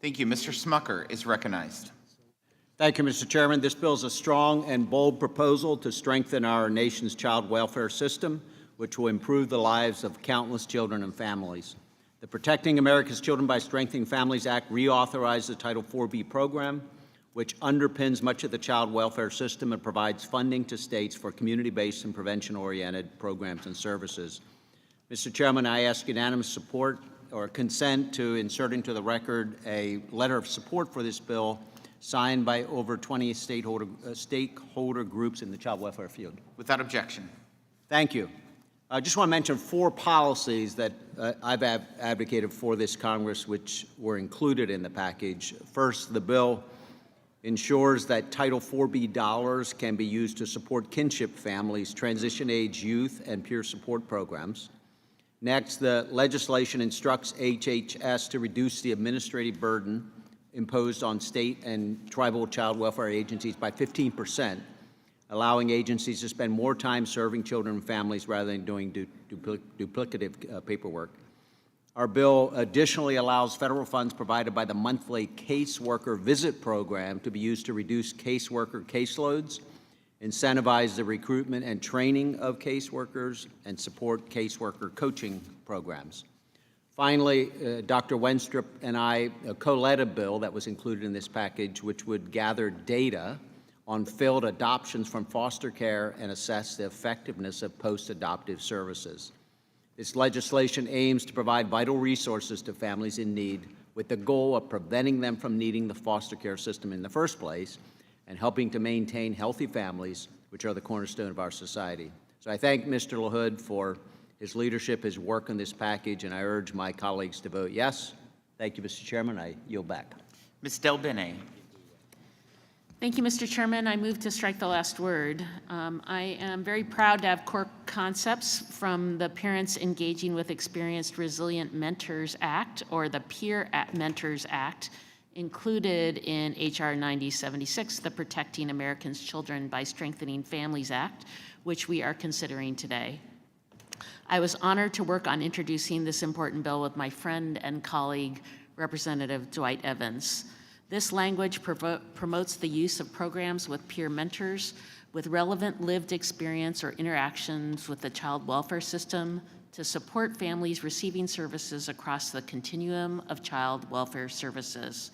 Thank you. Mr. Smucker is recognized. Thank you, Mr. Chairman. This bill is a strong and bold proposal to strengthen our nation's child welfare system, which will improve the lives of countless children and families. The Protecting America's Children by Strengthening Families Act reauthorized the Title IV-B program, which underpins much of the child welfare system and provides funding to states for community-based and prevention-oriented programs and services. Mr. Chairman, I ask unanimous support or consent to insert into the record a letter of support for this bill signed by over 20 stakeholder groups in the child welfare field. Without objection. Thank you. I just want to mention 4 policies that I've advocated for this Congress, which were included in the package. First, the bill ensures that Title IV-B dollars can be used to support kinship families, transition-age youth, and peer support programs. Next, the legislation instructs HHS to reduce the administrative burden imposed on state and tribal child welfare agencies by 15%, allowing agencies to spend more time serving children and families rather than doing duplicative paperwork. Our bill additionally allows federal funds provided by the monthly caseworker visit program to be used to reduce caseworker caseloads, incentivize the recruitment and training of caseworkers, and support caseworker coaching programs. Finally, Dr. Wenstrup and I co-led a bill that was included in this package, which would gather data on failed adoptions from foster care and assess the effectiveness of post-adoptive services. This legislation aims to provide vital resources to families in need with the goal of preventing them from needing the foster care system in the first place and helping to maintain healthy families, which are the cornerstone of our society. So I thank Mr. LaHood for his leadership, his work on this package, and I urge my colleagues to vote yes. Thank you, Mr. Chairman. I yield back. Ms. Delbene. Thank you, Mr. Chairman. I move to strike the last word. I am very proud to have core concepts from the Parents Engaging with Experienced Resilient Mentors Act, or the Peer Mentors Act, included in H.R. 9076, the Protecting Americans' Children by Strengthening Families Act, which we are considering today. I was honored to work on introducing this important bill with my friend and colleague, Representative Dwight Evans. This language promotes the use of programs with peer mentors with relevant lived experience or interactions with the child welfare system to support families receiving services across the continuum of child welfare services.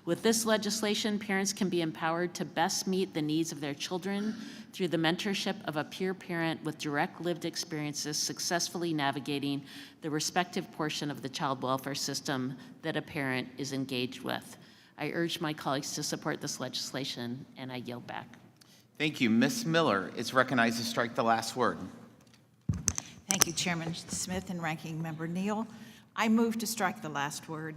With this legislation, parents can be empowered to best meet the needs of their children through the mentorship of a peer parent with direct lived experiences successfully navigating the respective portion of the child welfare system that a parent is engaged with. I urge my colleagues to support this legislation, and I yield back. Thank you. Ms. Miller is recognized to strike the last word. Thank you, Chairman Smith and Ranking Member Neal. I move to strike the last word.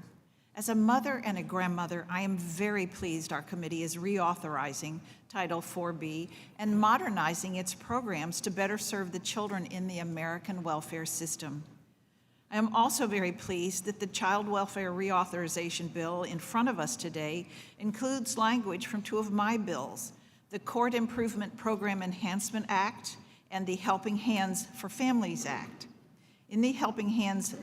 As a mother and a grandmother, I am very pleased our committee is reauthorizing Title IV-B and modernizing its programs to better serve the children in the American welfare system. I am also very pleased that the Child Welfare Reauthorization Bill in front of us today includes language from two of my bills, the Court Improvement Program Enhancement Act and the Helping Hands for Families Act. In the Helping Hands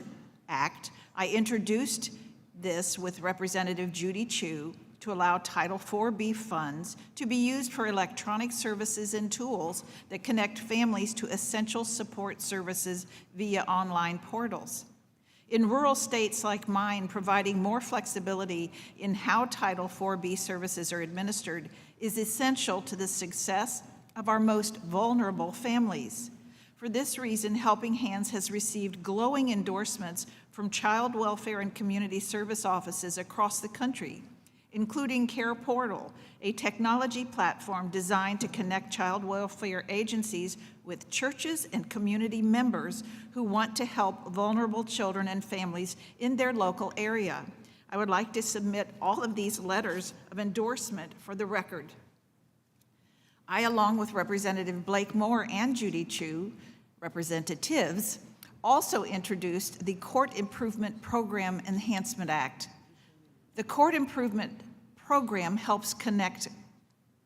Act, I introduced this with Representative Judy Chu to allow Title IV-B funds to be used for electronic services and tools that connect families to essential support services via online portals. In rural states like mine, providing more flexibility in how Title IV-B services are administered is essential to the success of our most vulnerable families. For this reason, Helping Hands has received glowing endorsements from child welfare and community service offices across the country, including Care Portal, a technology platform designed to connect child welfare agencies with churches and community members who want to help vulnerable children and families in their local area. I would like to submit all of these letters of endorsement for the record. I, along with Representative Blake Moore and Judy Chu, representatives, also introduced the Court Improvement Program Enhancement Act. The Court Improvement Program helps connect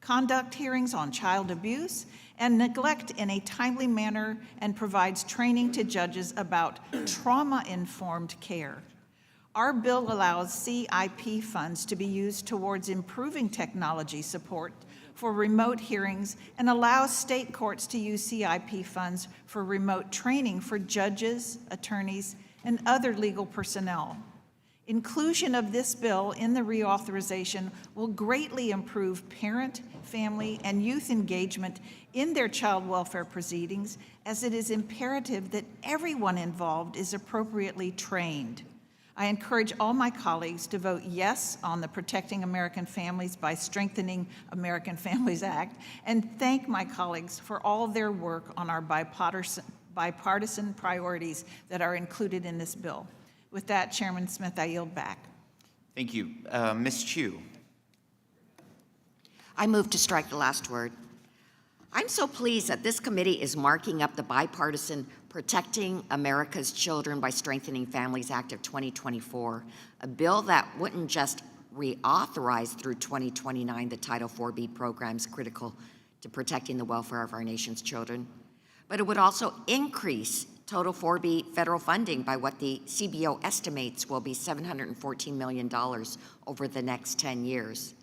conduct hearings on child abuse and neglect in a timely manner and provides training to judges about trauma-informed care. Our bill allows CIP funds to be used towards improving technology support for remote hearings and allows state courts to use CIP funds for remote training for judges, attorneys, and other legal personnel. Inclusion of this bill in the reauthorization will greatly improve parent, family, and youth engagement in their child welfare proceedings, as it is imperative that everyone involved is appropriately trained. I encourage all my colleagues to vote yes on the Protecting American Families by Strengthening American Families Act, and thank my colleagues for all their work on our bipartisan priorities that are included in this bill. With that, Chairman Smith, I yield back. Thank you. Ms. Chu. I move to strike the last word. I'm so pleased that this committee is marking up the bipartisan Protecting America's Children by Strengthening Families Act of 2024, a bill that wouldn't just reauthorize through 2029 the Title IV-B programs critical to protecting the welfare of our nation's children, but it would also increase Total 4B federal funding by what the CBO estimates will be $714 million over the next 10 years.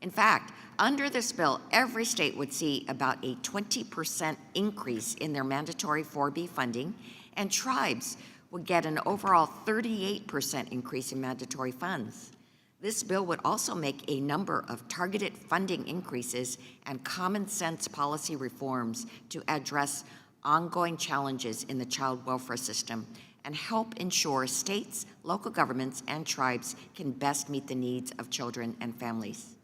In fact, under this bill, every state would see about a 20% increase in their mandatory 4B funding, and tribes would get an overall 38% increase in mandatory funds. This bill would also make a number of targeted funding increases and common sense policy reforms to address ongoing challenges in the child welfare system and help ensure states, local governments, and tribes can best meet the needs of children and families.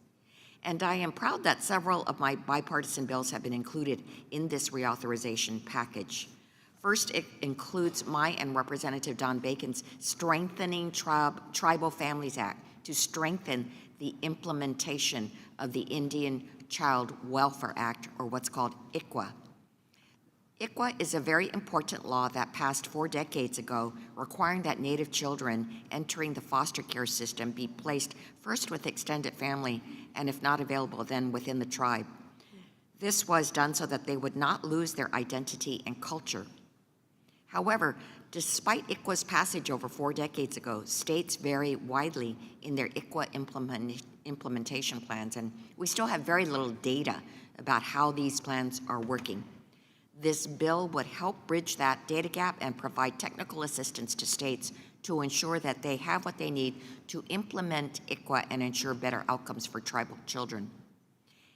And I am proud that several of my bipartisan bills have been included in this reauthorization package. First, it includes my and Representative Don Bacon's Strengthening Tribal Families Act to strengthen the implementation of the Indian Child Welfare Act, or what's called ICWA. ICWA is a very important law that passed 4 decades ago, requiring that Native children entering the foster care system be placed first with extended family, and if not available, then within the tribe. This was done so that they would not lose their identity and culture. However, despite ICWA's passage over 4 decades ago, states vary widely in their ICWA implementation plans, and we still have very little data about how these plans are working. This bill would help bridge that data gap and provide technical assistance to states to ensure that they have what they need to implement ICWA and ensure better outcomes for tribal children.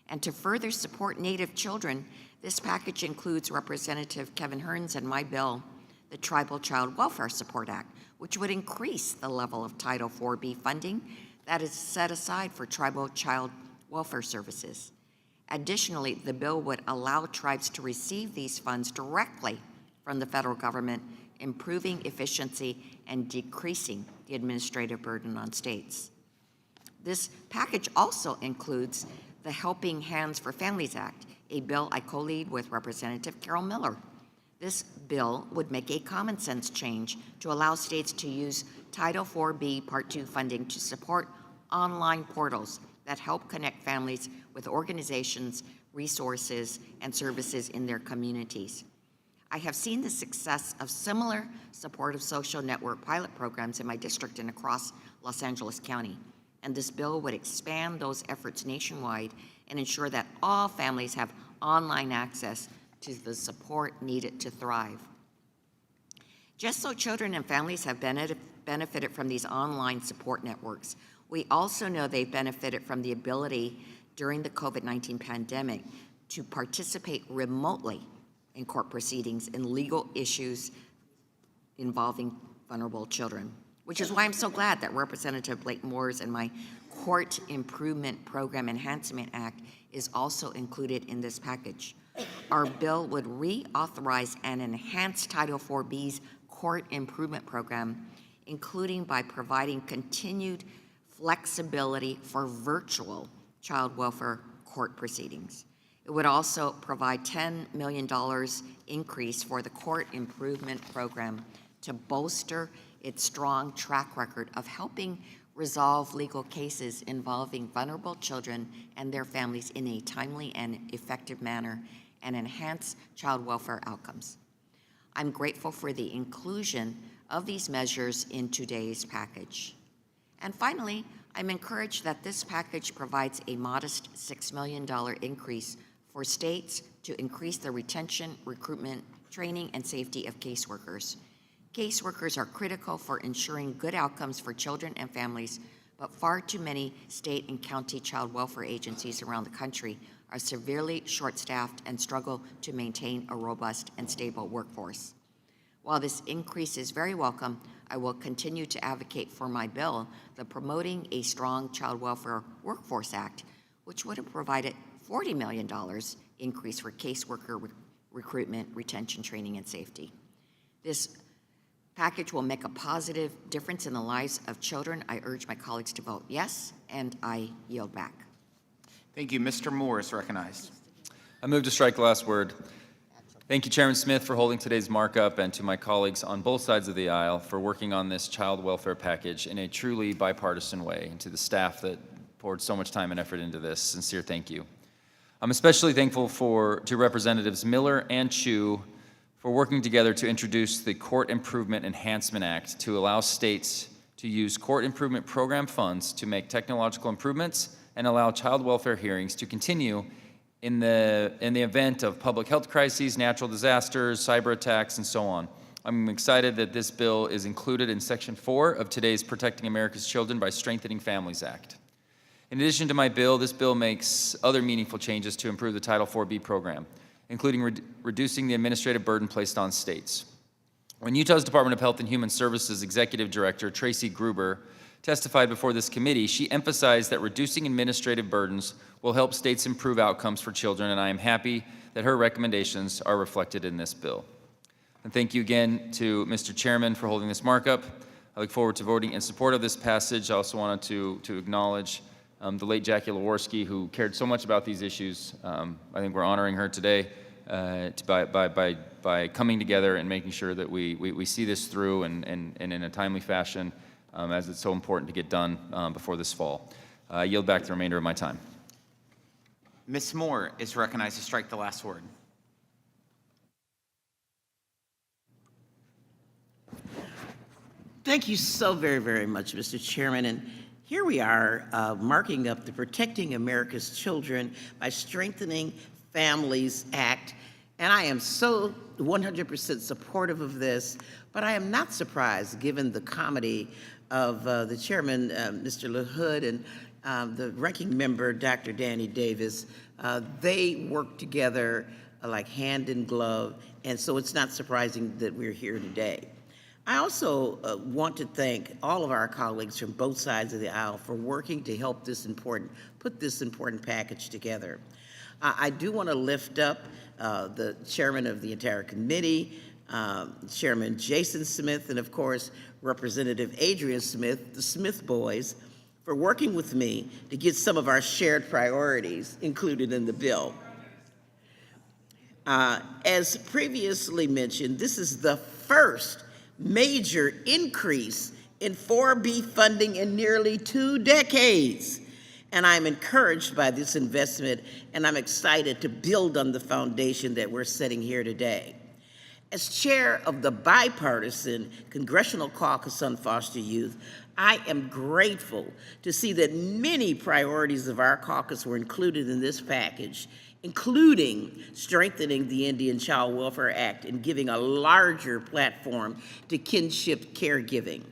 And to further support Native children, this package includes Representative Kevin Hearns and my bill, the Tribal Child Welfare Support Act, which would increase the level of Title IV-B funding that is set aside for tribal child welfare services. Additionally, the bill would allow tribes to receive these funds directly from the federal government, improving efficiency and decreasing the administrative burden on states. This package also includes the Helping Hands for Families Act, a bill I co-lead with Representative Carol Miller. This bill would make a common sense change to allow states to use Title IV-B Part 2 funding to support online portals that help connect families with organizations, resources, and services in their communities. I have seen the success of similar supportive social network pilot programs in my district and across Los Angeles County, and this bill would expand those efforts nationwide and ensure that all families have online access to the support needed to thrive. Just so children and families have benefited from these online support networks, we also know they've benefited from the ability during the COVID-19 pandemic to participate remotely in court proceedings and legal issues involving vulnerable children, which is why I'm so glad that Representative Blake Moore's and my Court Improvement Program Enhancement Act is also included in this package. Our bill would reauthorize and enhance Title IV-B's Court Improvement Program, including by providing continued flexibility for virtual child welfare court proceedings. It would also provide $10 million increase for the Court Improvement Program to bolster its strong track record of helping resolve legal cases involving vulnerable children and their families in a timely and effective manner and enhance child welfare outcomes. I'm grateful for the inclusion of these measures in today's package. And finally, I'm encouraged that this package provides a modest $6 million increase for states to increase the retention, recruitment, training, and safety of caseworkers. Caseworkers are critical for ensuring good outcomes for children and families, but far too many state and county child welfare agencies around the country are severely short-staffed and struggle to maintain a robust and stable workforce. While this increase is very welcome, I will continue to advocate for my bill, the Promoting a Strong Child Welfare Workforce Act, which would have provided $40 million increase for caseworker recruitment, retention, training, and safety. This package will make a positive difference in the lives of children. I urge my colleagues to vote yes, and I yield back. Thank you. Mr. Moore is recognized. I move to strike the last word. Thank you, Chairman Smith, for holding today's markup, and to my colleagues on both sides of the aisle for working on this child welfare package in a truly bipartisan way, and to the staff that poured so much time and effort into this. Sincere thank you. I'm especially thankful to Representatives Miller and Chu for working together to introduce the Court Improvement Enhancement Act to allow states to use court improvement program funds to make technological improvements and allow child welfare hearings to continue in the event of public health crises, natural disasters, cyber attacks, and so on. I'm excited that this bill is included in Section 4 of today's Protecting America's Children by Strengthening Families Act. In addition to my bill, this bill makes other meaningful changes to improve the Title IV-B program, including reducing the administrative burden placed on states. When Utah's Department of Health and Human Services Executive Director, Tracy Gruber, testified before this committee, she emphasized that reducing administrative burdens will help states improve outcomes for children, and I am happy that her recommendations are reflected in this bill. And thank you again to Mr. Chairman for holding this markup. I look forward to voting in support of this passage. I also wanted to acknowledge the late Jackie Leworski, who cared so much about these issues. I think we're honoring her today by coming together and making sure that we see this through and in a timely fashion, as it's so important to get done before this fall. I yield back the remainder of my time. Ms. Moore is recognized to strike the last word. Thank you so very, very much, Mr. Chairman. And here we are marking up the Protecting America's Children by Strengthening Families Act. And I am so 100% supportive of this, but I am not surprised given the comedy of the chairman, Mr. LaHood, and the ranking member, Dr. Danny Davis. They work together like hand in glove, and so it's not surprising that we're here today. I also want to thank all of our colleagues from both sides of the aisle for working to help put this important package together. I do want to lift up the chairman of the entire committee, Chairman Jason Smith, and of course, Representative Adrian Smith, the Smith boys, for working with me to get some of our shared priorities included in the bill. As previously mentioned, this is the first major increase in 4B funding in nearly 2 decades. And I'm encouraged by this investment, and I'm excited to build on the foundation that we're setting here today. As chair of the bipartisan Congressional Caucus on Foster Youth, I am grateful to see that many priorities of our caucus were included in this package, including strengthening the Indian Child Welfare Act and giving a larger platform to kinship caregiving.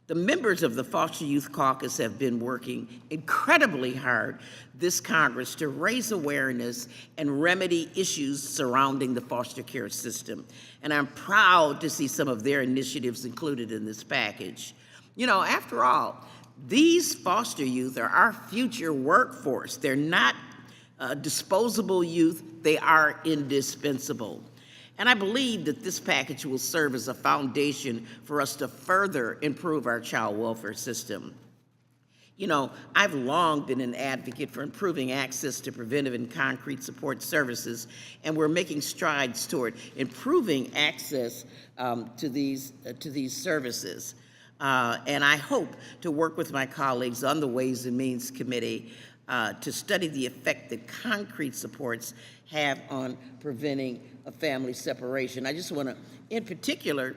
The members of the Foster Youth Caucus have been working incredibly hard this Congress to raise awareness and remedy issues surrounding the foster care system. And I'm proud to see some of their initiatives included in this package. You know, after all, these foster youth are our future workforce. They're not disposable youth, they are indispensable. And I believe that this package will serve as a foundation for us to further improve our child welfare system. You know, I've long been an advocate for improving access to preventive and concrete support services, and we're making strides toward improving access to these services. And I hope to work with my colleagues on the Ways and Means Committee to study the effect that concrete supports have on preventing a family separation. I just want to, in particular,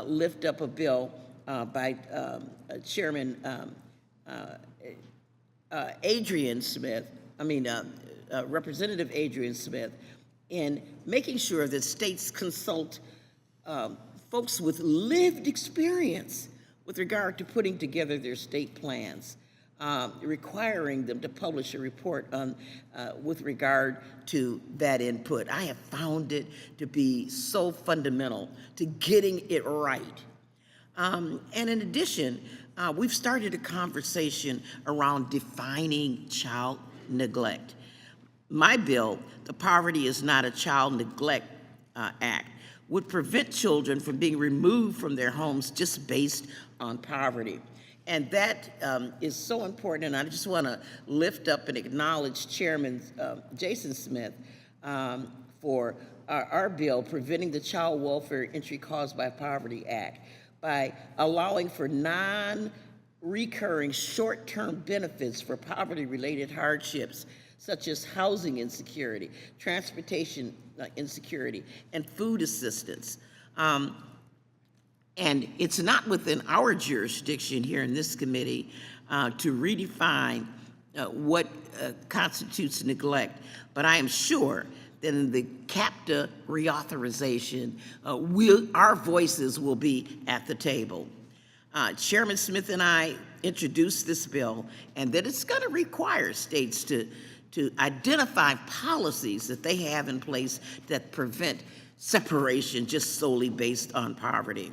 lift up a bill by Chairman Adrian Smith, Representative Adrian Smith, in making sure that states consult folks with lived experience with regard to putting together their state plans, requiring them to publish a report on, with regard to that input. I have found it to be so fundamental to getting it right. And in addition, we've started a conversation around defining child neglect. My bill, the Poverty is Not a Child Neglect Act, would prevent children from being removed from their homes just based on poverty. And that is so important, and I just want to lift up and acknowledge Chairman Jason Smith for our bill, Preventing the Child Welfare Injury Caused by Poverty Act, by allowing for non-recurring short-term benefits for poverty-related hardships, such as housing insecurity, transportation insecurity, and food assistance. And it's not within our jurisdiction here in this committee to redefine what constitutes neglect, but I am sure that in the CAPTA reauthorization, our voices will be at the table. Chairman Smith and I introduced this bill, and that it's going to require states to identify policies that they have in place that prevent separation just solely based on poverty.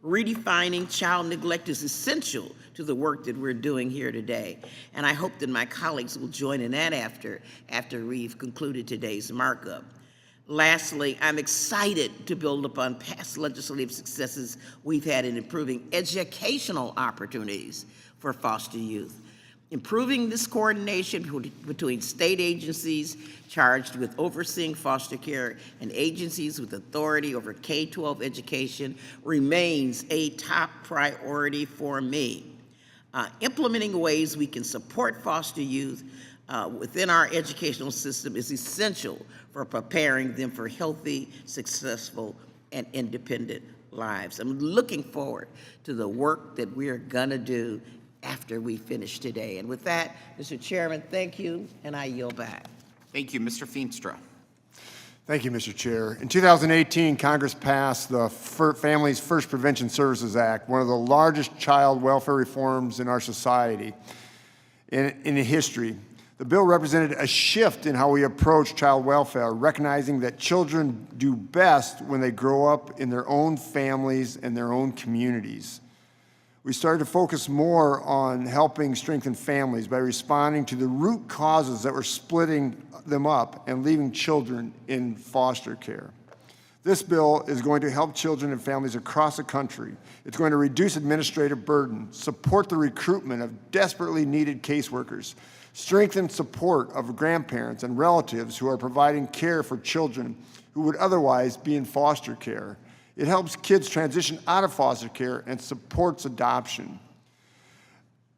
Redefining child neglect is essential to the work that we're doing here today, and I hope that my colleagues will join in that after we've concluded today's markup. Lastly, I'm excited to build upon past legislative successes we've had in improving educational opportunities for foster youth. Improving this coordination between state agencies charged with overseeing foster care and agencies with authority over K-12 education remains a top priority for me. Implementing ways we can support foster youth within our educational system is essential for preparing them for healthy, successful, and independent lives. I'm looking forward to the work that we are going to do after we finish today. And with that, Mr. Chairman, thank you, and I yield back. Thank you, Mr. Feenstra. Thank you, Mr. Chair. In 2018, Congress passed the Families First Prevention Services Act, one of the largest child welfare reforms in our society in history. The bill represented a shift in how we approach child welfare, recognizing that children do best when they grow up in their own families and their own communities. We started to focus more on helping strengthen families by responding to the root causes that were splitting them up and leaving children in foster care. This bill is going to help children and families across the country. It's going to reduce administrative burden, support the recruitment of desperately needed caseworkers, strengthen support of grandparents and relatives who are providing care for children who would otherwise be in foster care. It helps kids transition out of foster care and supports adoption.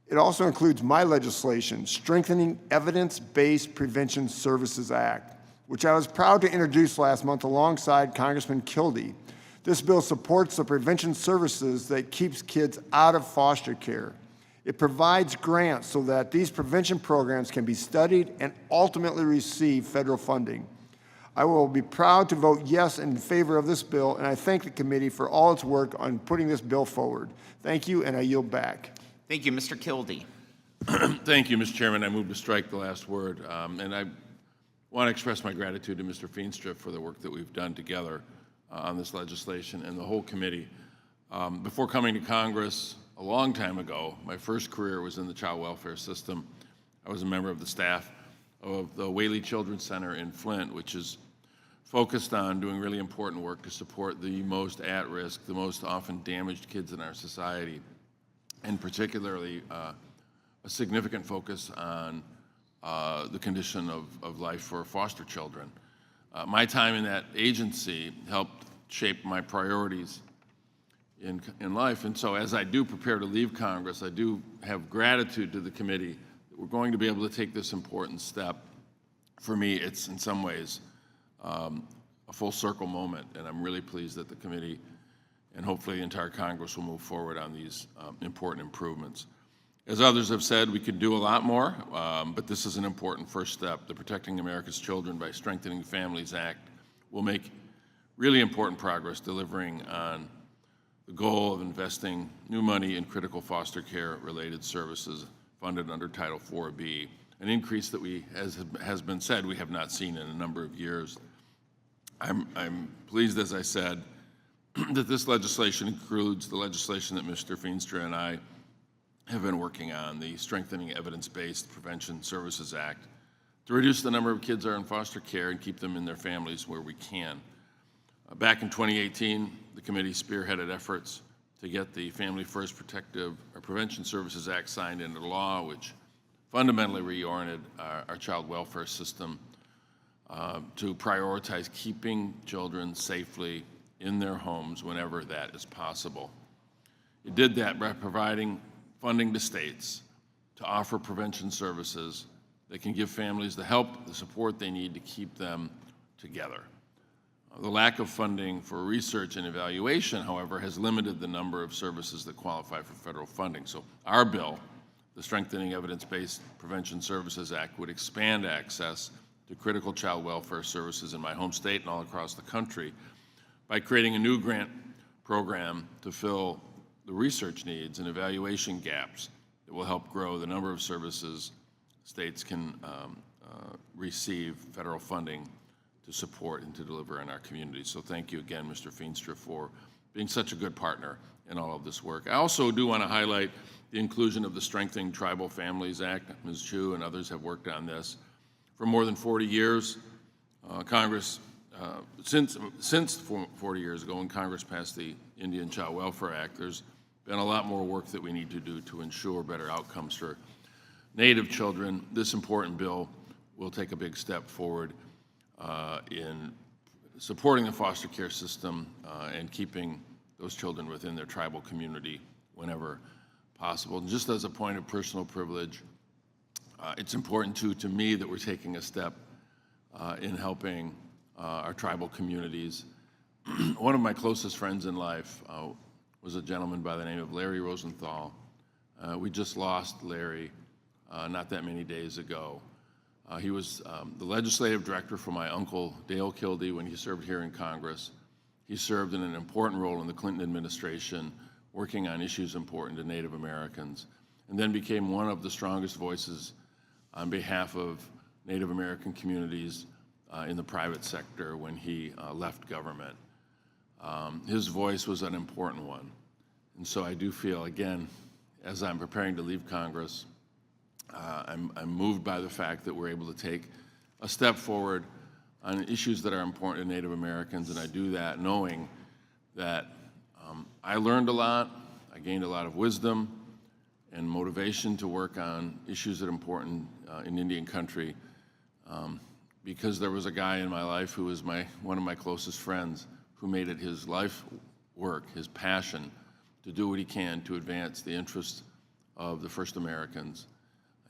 It also includes my legislation, Strengthening Evidence-Based Prevention Services Act, which I was proud to introduce last month alongside Congressman Kildee. This bill supports the prevention services that keeps kids out of foster care. It provides grants so that these prevention programs can be studied and ultimately receive federal funding. I will be proud to vote yes in favor of this bill, and I thank the committee for all its work on putting this bill forward. Thank you, and I yield back. Thank you, Mr. Kildee. Thank you, Mr. Chairman. I move to strike the last word, and I want to express my gratitude to Mr. Feenstra for the work that we've done together on this legislation and the whole committee. Before coming to Congress a long time ago, my first career was in the child welfare system. I was a member of the staff of the Whaley Children's Center in Flint, which is focused on doing really important work to support the most at-risk, the most often damaged kids in our society, and particularly a significant focus on the condition of life for foster children. My time in that agency helped shape my priorities in life, and so as I do prepare to leave Congress, I do have gratitude to the committee that we're going to be able to take this important step. For me, it's in some ways a full circle moment, and I'm really pleased that the committee and hopefully the entire Congress will move forward on these important improvements. As others have said, we could do a lot more, but this is an important first step. The Protecting America's Children by Strengthening Families Act will make really important progress delivering on the goal of investing new money in critical foster care related services funded under Title 4B, an increase that we, as has been said, we have not seen in a number of years. I'm pleased, as I said, that this legislation includes the legislation that Mr. Feenstra and I have been working on, the Strengthening Evidence-Based Prevention Services Act, to reduce the number of kids that are in foster care and keep them in their families where we can. Back in 2018, the committee spearheaded efforts to get the Family First Prevention Services Act signed into law, which fundamentally reoriented our child welfare system to prioritize keeping children safely in their homes whenever that is possible. It did that by providing funding to states to offer prevention services that can give families the help, the support they need to keep them together. The lack of funding for research and evaluation, however, has limited the number of services that qualify for federal funding. So our bill, the Strengthening Evidence-Based Prevention Services Act, would expand access to critical child welfare services in my home state and all across the country by creating a new grant program to fill the research needs and evaluation gaps that will help grow the number of services states can receive federal funding to support and to deliver in our communities. So thank you again, Mr. Feenstra, for being such a good partner in all of this work. I also do want to highlight the inclusion of the Strengthening Tribal Families Act. Ms. Chu and others have worked on this for more than 40 years. Since 40 years ago when Congress passed the Indian Child Welfare Act, there's been a lot more work that we need to do to ensure better outcomes for Native children. This important bill will take a big step forward in supporting the foster care system and keeping those children within their tribal community whenever possible. And just as a point of personal privilege, it's important to me that we're taking a step in helping our tribal communities. One of my closest friends in life was a gentleman by the name of Larry Rosenthal. We just lost Larry not that many days ago. He was the legislative director for my uncle Dale Kildee when he served here in Congress. He served in an important role in the Clinton administration, working on issues important to Native Americans, and then became one of the strongest voices on behalf of Native American communities in the private sector when he left government. His voice was an important one. And so I do feel, again, as I'm preparing to leave Congress, I'm moved by the fact that we're able to take a step forward on issues that are important to Native Americans, and I do that knowing that I learned a lot, I gained a lot of wisdom and motivation to work on issues that are important in Indian country, because there was a guy in my life who was one of my closest friends who made it his life work, his passion, to do what he can to advance the interests of the First Americans.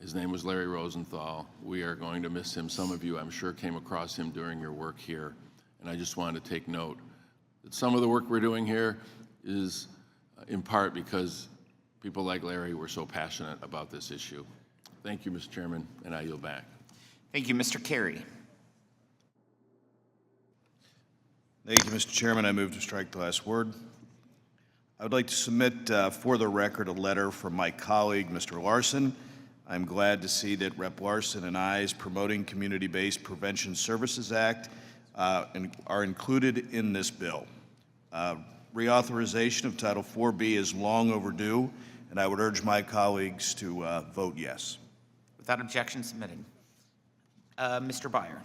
His name was Larry Rosenthal. We are going to miss him. Some of you, I'm sure, came across him during your work here. And I just wanted to take note that some of the work we're doing here is in part because people like Larry were so passionate about this issue. Thank you, Mr. Chairman, and I yield back. Thank you, Mr. Carey. Thank you, Mr. Chairman. I move to strike the last word. I would like to submit for the record a letter from my colleague, Mr. Larson. I'm glad to see that Rep. Larson and I's Promoting Community-Based Prevention Services Act are included in this bill. Reauthorization of Title IV-B is long overdue, and I would urge my colleagues to vote yes. Without objection, submitted. Mr. Byer.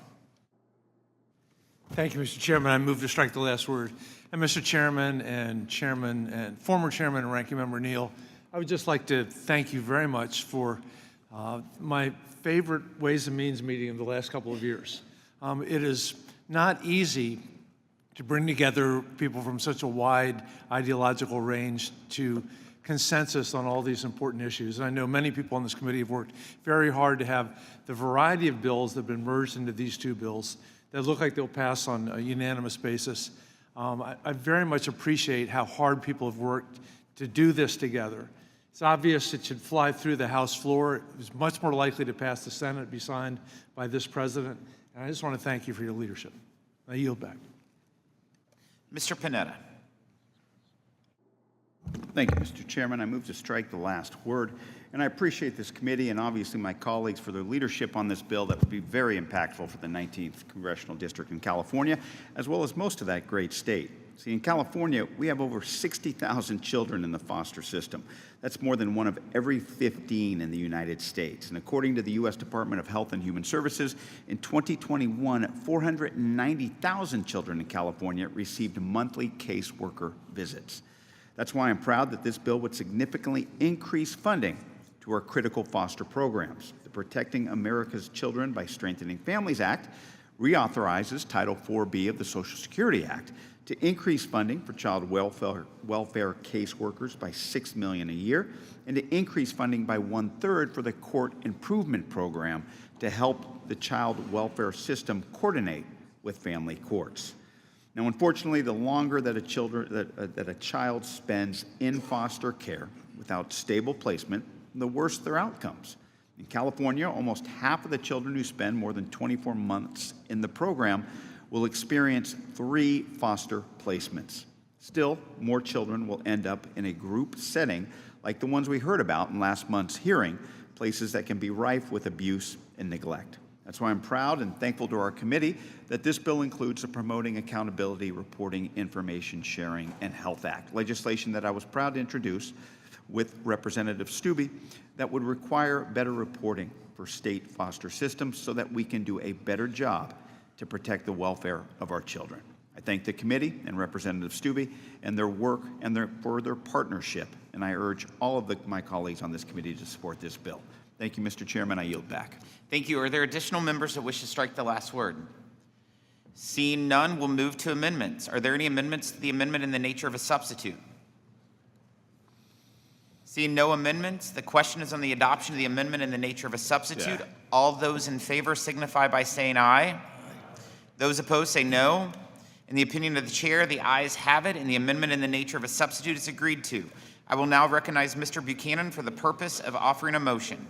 Thank you, Mr. Chairman. I move to strike the last word. And Mr. Chairman and former Chairman and Ranking Member Neal, I would just like to thank you very much for my favorite Ways and Means meeting of the last couple of years. It is not easy to bring together people from such a wide ideological range to consensus on all these important issues. And I know many people on this committee have worked very hard to have the variety of bills that have been merged into these two bills that look like they'll pass on a unanimous basis. I very much appreciate how hard people have worked to do this together. It's obvious it should fly through the House floor. It was much more likely to pass the Senate, be signed by this president. And I just want to thank you for your leadership. I yield back. Mr. Panetta. Thank you, Mr. Chairman. I move to strike the last word. And I appreciate this committee and obviously my colleagues for their leadership on this bill that would be very impactful for the 19th Congressional District in California, as well as most of that great state. See, in California, we have over 60,000 children in the foster system. That's more than one of every 15 in the United States. And according to the U.S. Department of Health and Human Services, in 2021, 490,000 children in California received monthly caseworker visits. That's why I'm proud that this bill would significantly increase funding to our critical foster programs. The Protecting America's Children by Strengthening Families Act reauthorizes Title IV-B of the Social Security Act to increase funding for child welfare caseworkers by $6 million a year, and to increase funding by 1/3 for the Court Improvement Program to help the child welfare system coordinate with family courts. Now, unfortunately, the longer that a child spends in foster care without stable placement, the worse their outcomes. In California, almost half of the children who spend more than 24 months in the program will experience 3 foster placements. Still, more children will end up in a group setting like the ones we heard about in last month's hearing, places that can be rife with abuse and neglect. That's why I'm proud and thankful to our committee that this bill includes the Promoting Accountability, Reporting, Information Sharing, and Health Act, legislation that I was proud to introduce with Representative Stubbe that would require better reporting for state foster systems so that we can do a better job to protect the welfare of our children. I thank the committee and Representative Stubbe and their work and for their partnership, and I urge all of my colleagues on this committee to support this bill. Thank you, Mr. Chairman. I yield back. Thank you. Are there additional members that wish to strike the last word? Seeing none, we'll move to amendments. Are there any amendments to the amendment in the nature of a substitute? Seeing no amendments, the question is on the adoption of the amendment in the nature of a substitute. Yeah. All those in favor signify by saying aye. Those opposed say no. In the opinion of the chair, the ayes have it, and the amendment in the nature of a substitute is agreed to. I will now recognize Mr. Buchanan for the purpose of offering a motion.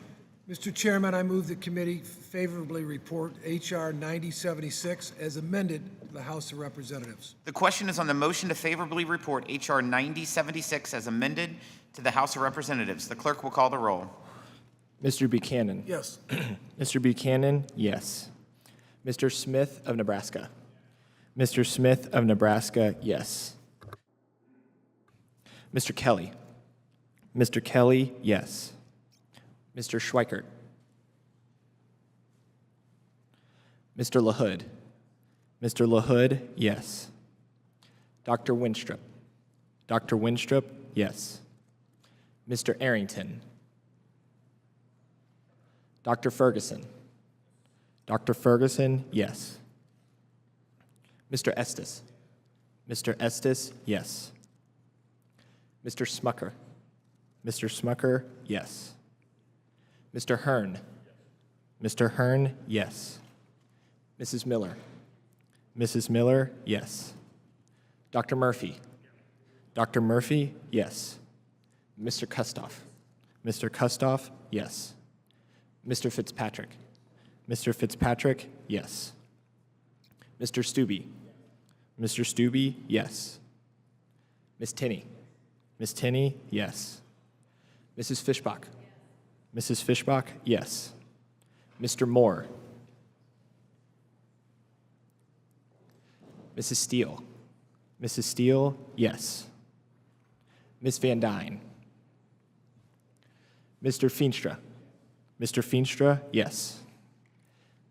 Mr. Chairman, I move the committee favorably report H.R. 9076 as amended to the House of Representatives. The question is on the motion to favorably report H.R. 9076 as amended to the House of Representatives. The clerk will call the roll. Mr. Buchanan. Yes. Mr. Buchanan, yes. Mr. Smith of Nebraska. Mr. Smith of Nebraska, yes. Mr. Kelly. Mr. Kelly, yes. Mr. Schweikert. Mr. LaHood. Mr. LaHood, yes. Dr. Winstrup. Dr. Winstrup, yes. Mr. Arrington. Dr. Ferguson. Dr. Ferguson, yes. Mr. Estes. Mr. Estes, yes. Mr. Smucker. Mr. Smucker, yes. Mr. Hearn. Mr. Hearn, yes. Mrs. Miller. Mrs. Miller, yes. Dr. Murphy. Dr. Murphy, yes. Mr. Kustoff. Mr. Kustoff, yes. Mr. Fitzpatrick. Mr. Fitzpatrick, yes. Mr. Stubbe. Mr. Stubbe, yes. Ms. Tinney. Ms. Tinney, yes. Mrs. Fishbach. Mrs. Fishbach, yes. Mr. Moore. Mrs. Steele. Mrs. Steele, yes. Ms. Van Dyne. Mr. Feenstra. Mr. Feenstra, yes.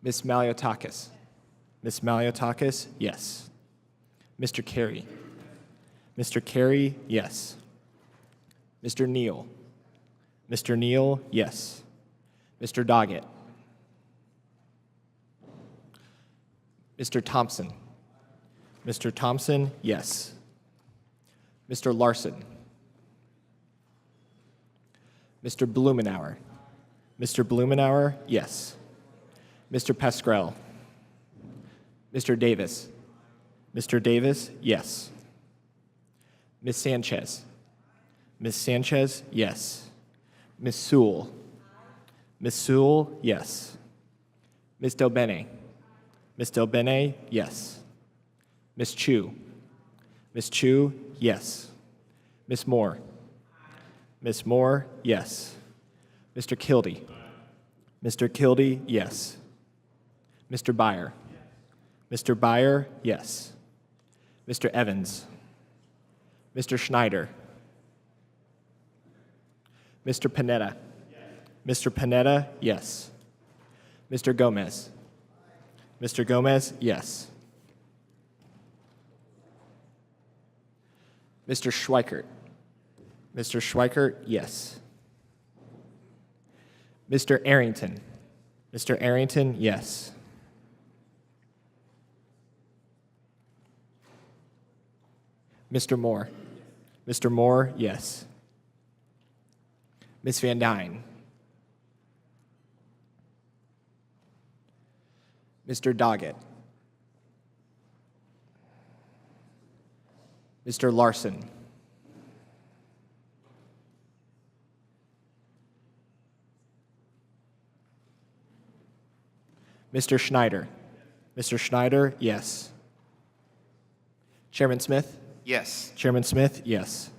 Ms. Maliotakis. Ms. Maliotakis, yes. Mr. Carey. Mr. Carey, yes. Mr. Neal. Mr. Neal, yes. Mr. Doggett. Mr. Thompson. Mr. Thompson, yes. Mr. Larson. Mr. Blumenauer. Mr. Blumenauer, yes. Mr. Pascrell. Mr. Davis. Mr. Davis, yes. Ms. Sanchez. Ms. Sanchez, yes. Ms. Sewell. Ms. Sewell, yes. Ms. Delbene. Ms. Delbene, yes. Ms. Chu. Ms. Chu, yes. Ms. Moore. Ms. Moore, yes. Mr. Kildee. Mr. Kildee, yes. Mr. Byer. Mr. Byer, yes. Mr. Evans. Mr. Schneider. Mr. Panetta. Mr. Panetta, yes. Mr. Gomez. Mr. Gomez, yes. Mr. Schweikert. Mr. Schweikert, yes. Mr. Arrington. Mr. Arrington, yes. Mr. Moore. Mr. Moore, yes. Ms. Van Dyne. Mr. Doggett. Mr. Larson. Mr. Schneider. Mr. Schneider, yes. Chairman Smith? Yes. Chairman Smith, yes.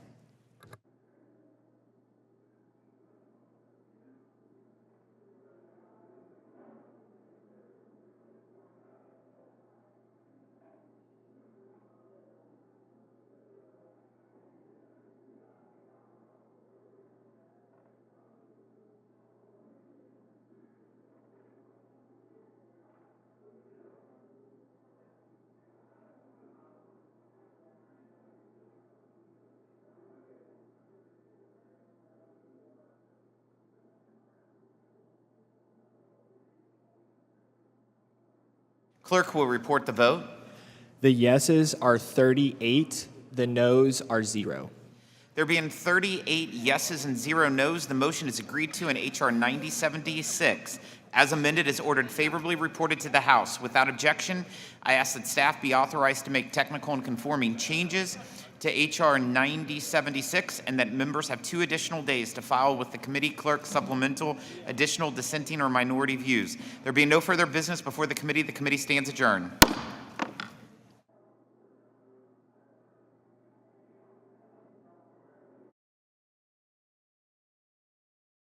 Clerk will report the vote. The yeses are 38, the noes are 0. There being 38 yeses and 0 noes, the motion is agreed to and H.R. 9076, as amended, is ordered favorably reported to the House. Without objection, I ask that staff be authorized to make technical and conforming changes to H.R. 9076 and that members have 2 additional days to file with the committee clerk supplemental additional dissenting or minority views. There being no further business before the committee stands adjourned.